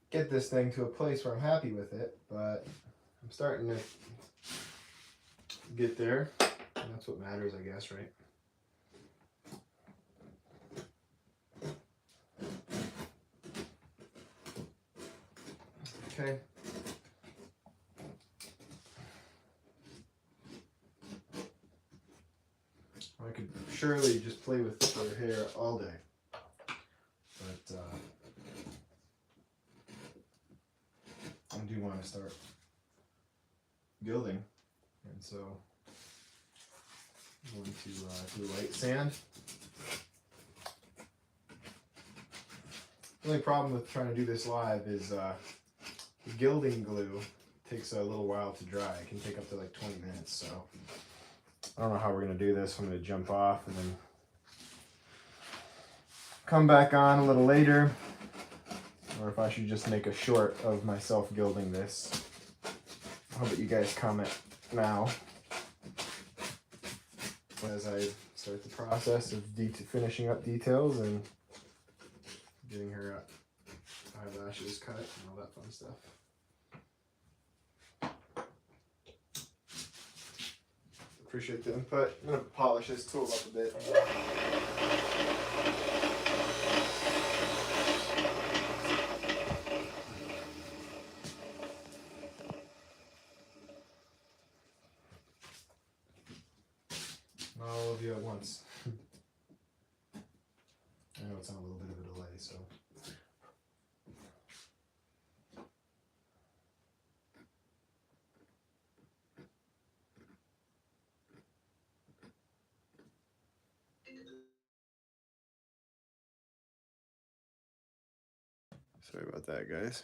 get this thing to a place where I'm happy with it, but I'm starting to get there, and that's what matters, I guess, right? Okay. I could surely just play with her hair all day, but I do want to start gilding, and so I'm going to do light sand. The only problem with trying to do this live is the gilding glue takes a little while to dry. It can take up to like 20 minutes, so I don't know how we're going to do this. I'm going to jump off and then come back on a little later, or if I should just make a short of myself gilding this. How about you guys comment now as I start the process of finishing up details and getting her eyelashes cut and all that fun stuff. Appreciate the input. I'm going to polish this tool up a bit. Not all of you at once. I know it's on a little bit of a delay, so. Sorry about that, guys.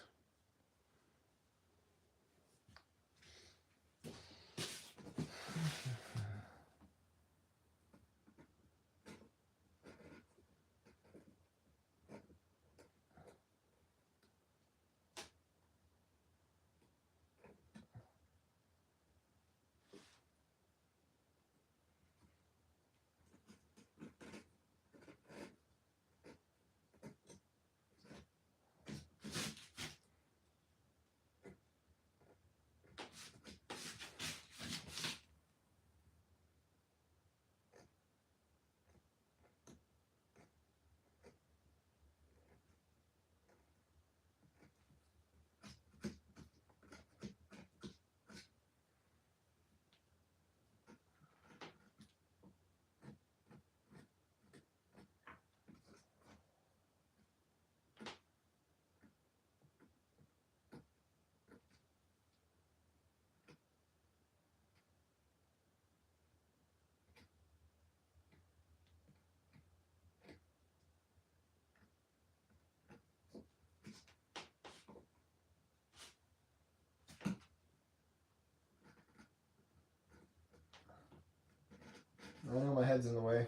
I know my head's in the way.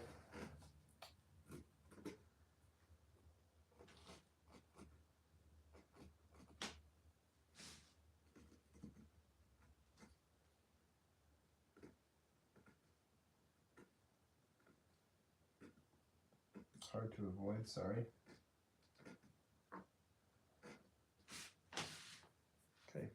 It's hard to avoid, sorry. Okay.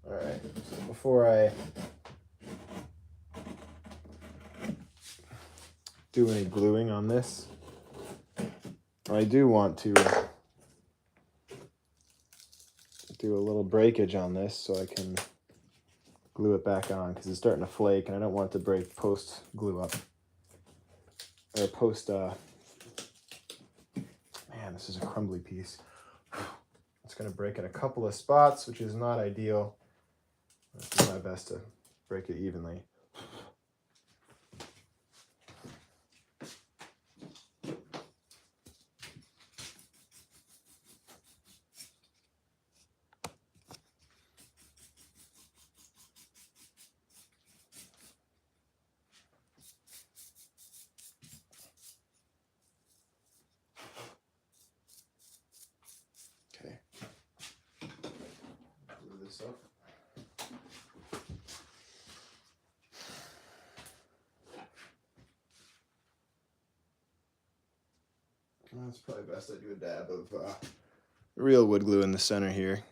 Alright, so before I do any gluing on this, I do want to do a little breakage on this so I can glue it back on, because it's starting to flake and I don't want it to break post glue up. Or post, man, this is a crumbly piece. It's going to break in a couple of spots, which is not ideal. I'll do my best to break it evenly. Okay. Glue this up. Well, it's probably best I do a dab of real wood glue in the center here.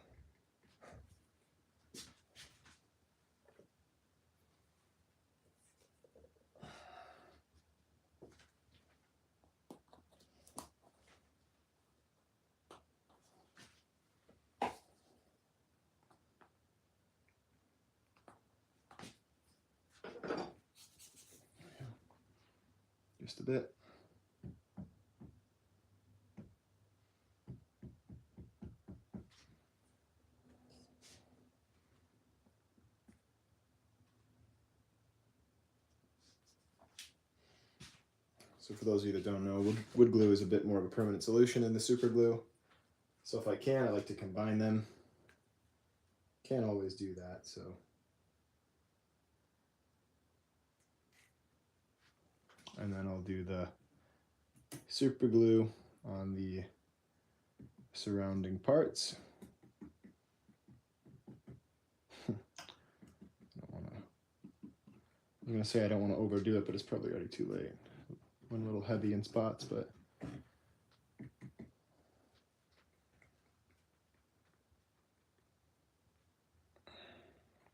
Just a bit. So for those of you that don't know, wood glue is a bit more of a permanent solution than the super glue. So if I can, I like to combine them. Can't always do that, so. And then I'll do the super glue on the surrounding parts. I'm gonna say I don't want to overdo it, but it's probably already too late. One little heavy in spots, but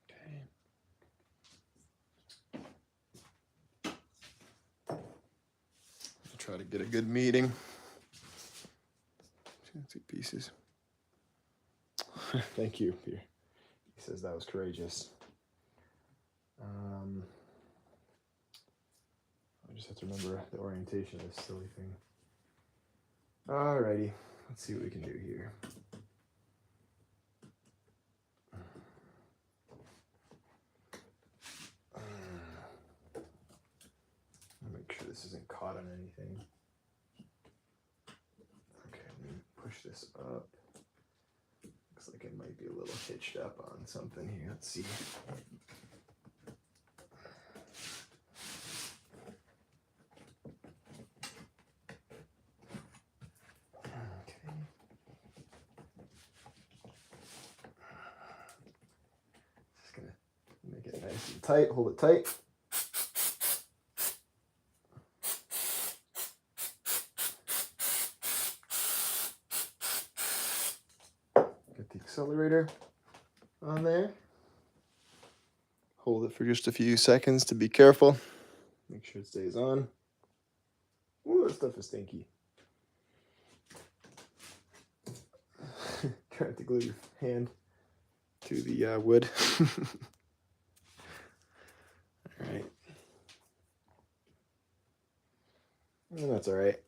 okay. I'll try to get a good meeting. 2 pieces. Thank you, Peter. He says that was courageous. I just have to remember the orientation of this silly thing. Alrighty, let's see what we can do here. I'll make sure this isn't caught on anything. Okay, let me push this up. Looks like it might be a little hitched up on something here. Let's see. Nice and tight, hold it tight. Get the accelerator on there. Hold it for just a few seconds to be careful. Make sure it stays on. Ooh, that stuff is stinky. Try to glue your hand to the wood. Alright. And that's alright.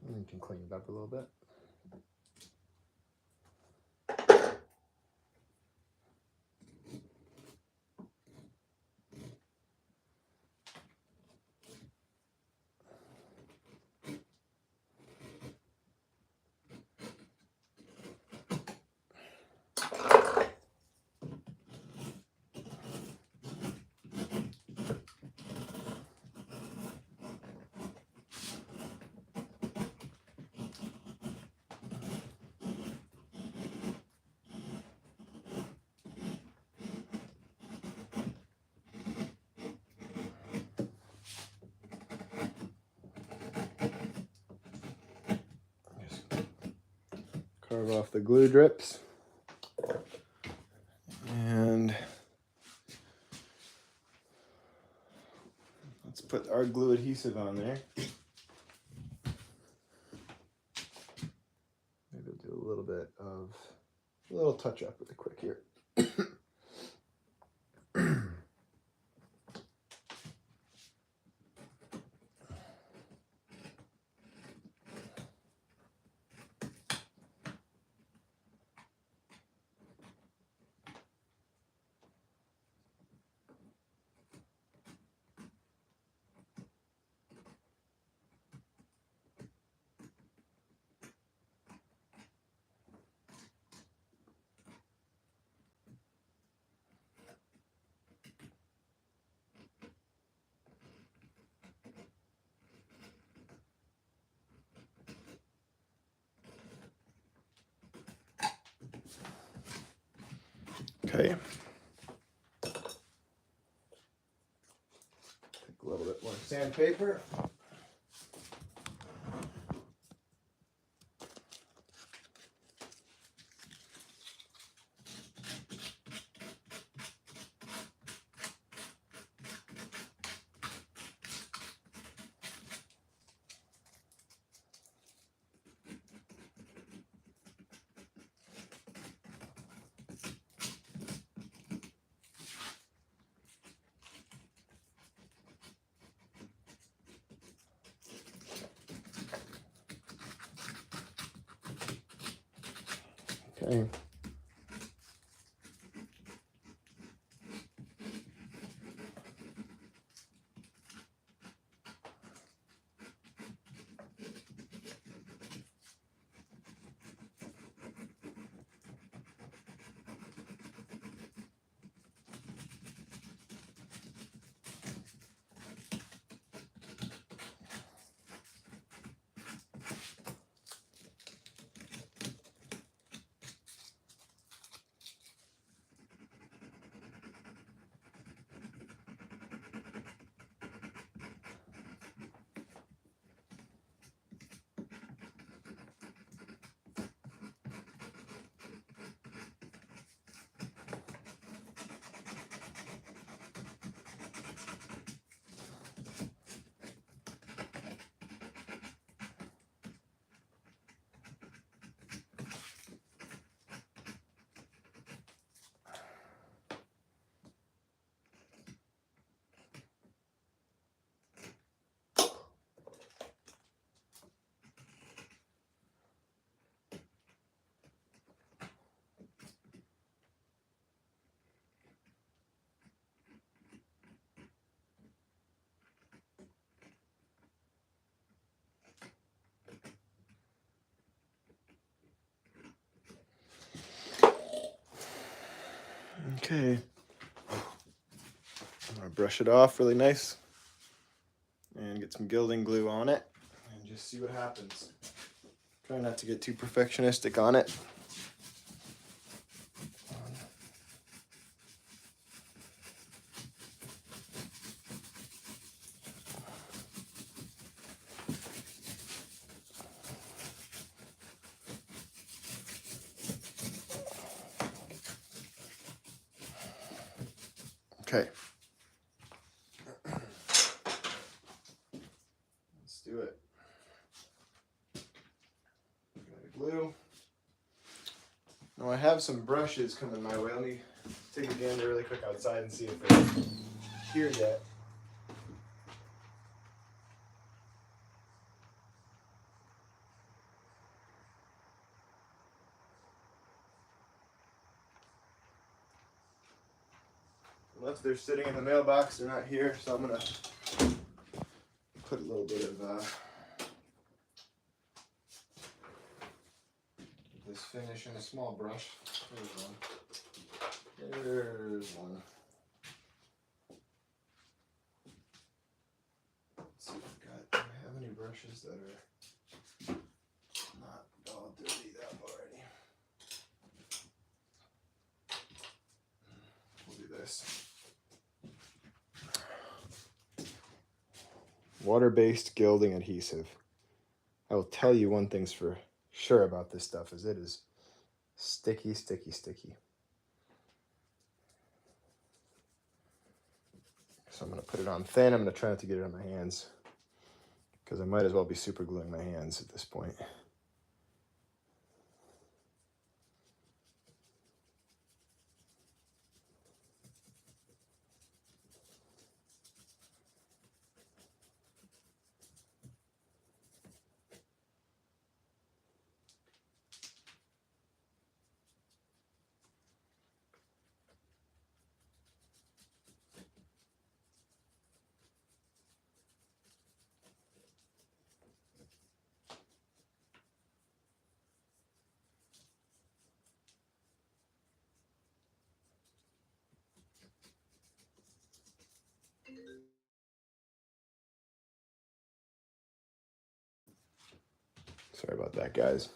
You can clean it up a little bit. carve off the glue drips. And let's put our glue adhesive on there. Maybe we'll do a little touch up really quick here. Okay. Take a little bit more sandpaper. Okay. Okay. I'm gonna brush it off really nice and get some gilding glue on it and just see what happens. Try not to get too perfectionistic on it. Okay. Let's do it. Glue. Now I have some brushes coming my way. Let me take a gander really quick outside and see if they're here yet. Unless they're sitting in the mailbox, they're not here, so I'm gonna put a little bit of this finish in a small brush. There's one. There's one. Let's see if do I have any brushes that are not all dirtied up already? We'll do this. Water-based gilding adhesive. I will tell you one thing's for sure about this stuff, as it is sticky, sticky, sticky. So I'm going to put it on thin. I'm going to try not to get it on my hands, because I might as well be super gluing my hands at this point. Sorry about that, guys.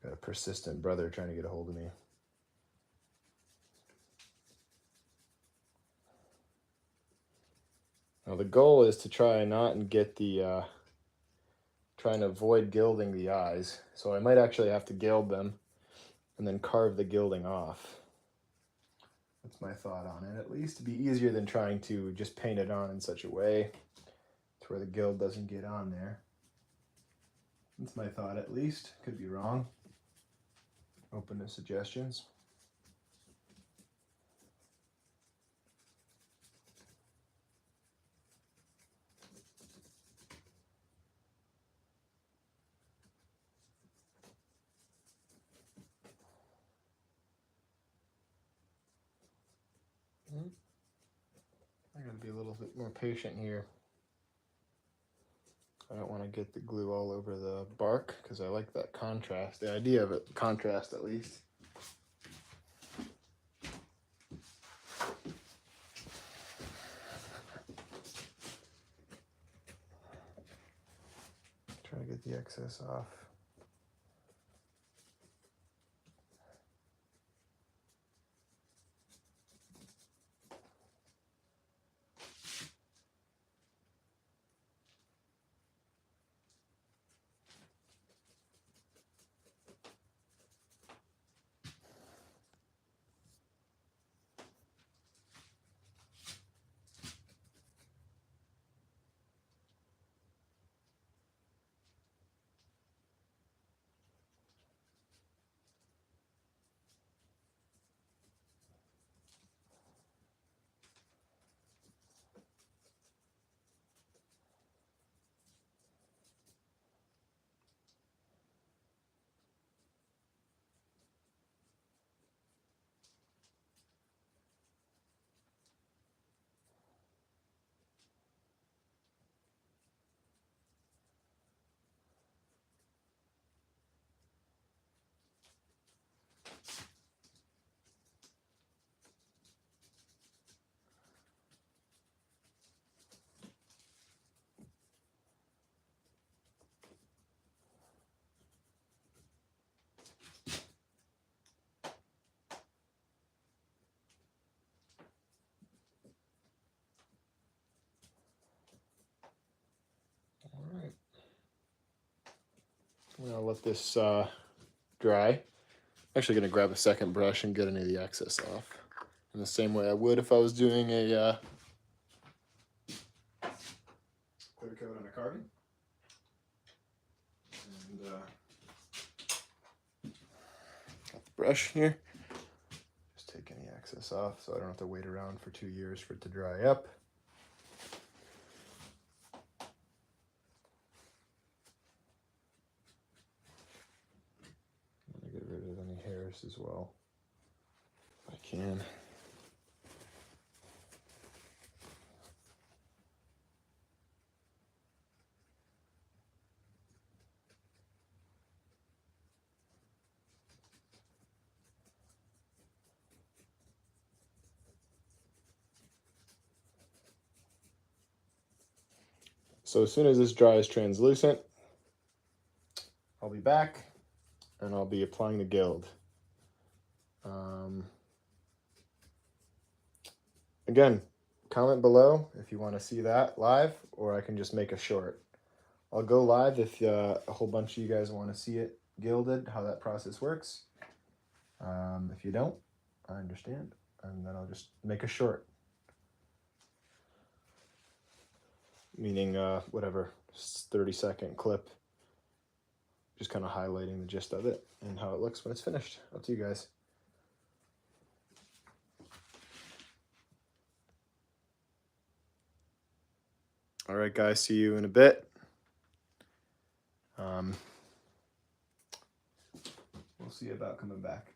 Got a persistent brother trying to get a hold of me. Now the goal is to try not and get the, trying to avoid gilding the eyes. So I might actually have to gild them and then carve the gilding off. That's my thought on it. At least to be easier than trying to just paint it on in such a way to where the gild doesn't get on there. That's my thought, at least. Could be wrong. Open to suggestions. I gotta be a little bit more patient here. I don't want to get the glue all over the bark, because I like that contrast, the idea of it, contrast at least. Try to get the excess off. Alright. I'm going to let this dry. I'm actually going to grab a second brush and get any of the excess off, in the same way I would if I was doing a clear coat on a carving. And got the brush here. Just take any excess off so I don't have to wait around for 2 years for it to dry up. I'm going to get rid of any hairs as well, if I can. So as soon as this dries translucent, I'll be back and I'll be applying the gild. Again, comment below if you want to see that live, or I can just make a short. I'll go live if a whole bunch of you guys want to see it gilded, how that process works. If you don't, I understand. And then I'll just make a short. Meaning whatever, 30-second clip. Just kind of highlighting the gist of it and how it looks when it's finished. Up to you guys. All right, guys, see you in a bit. We'll see about coming back.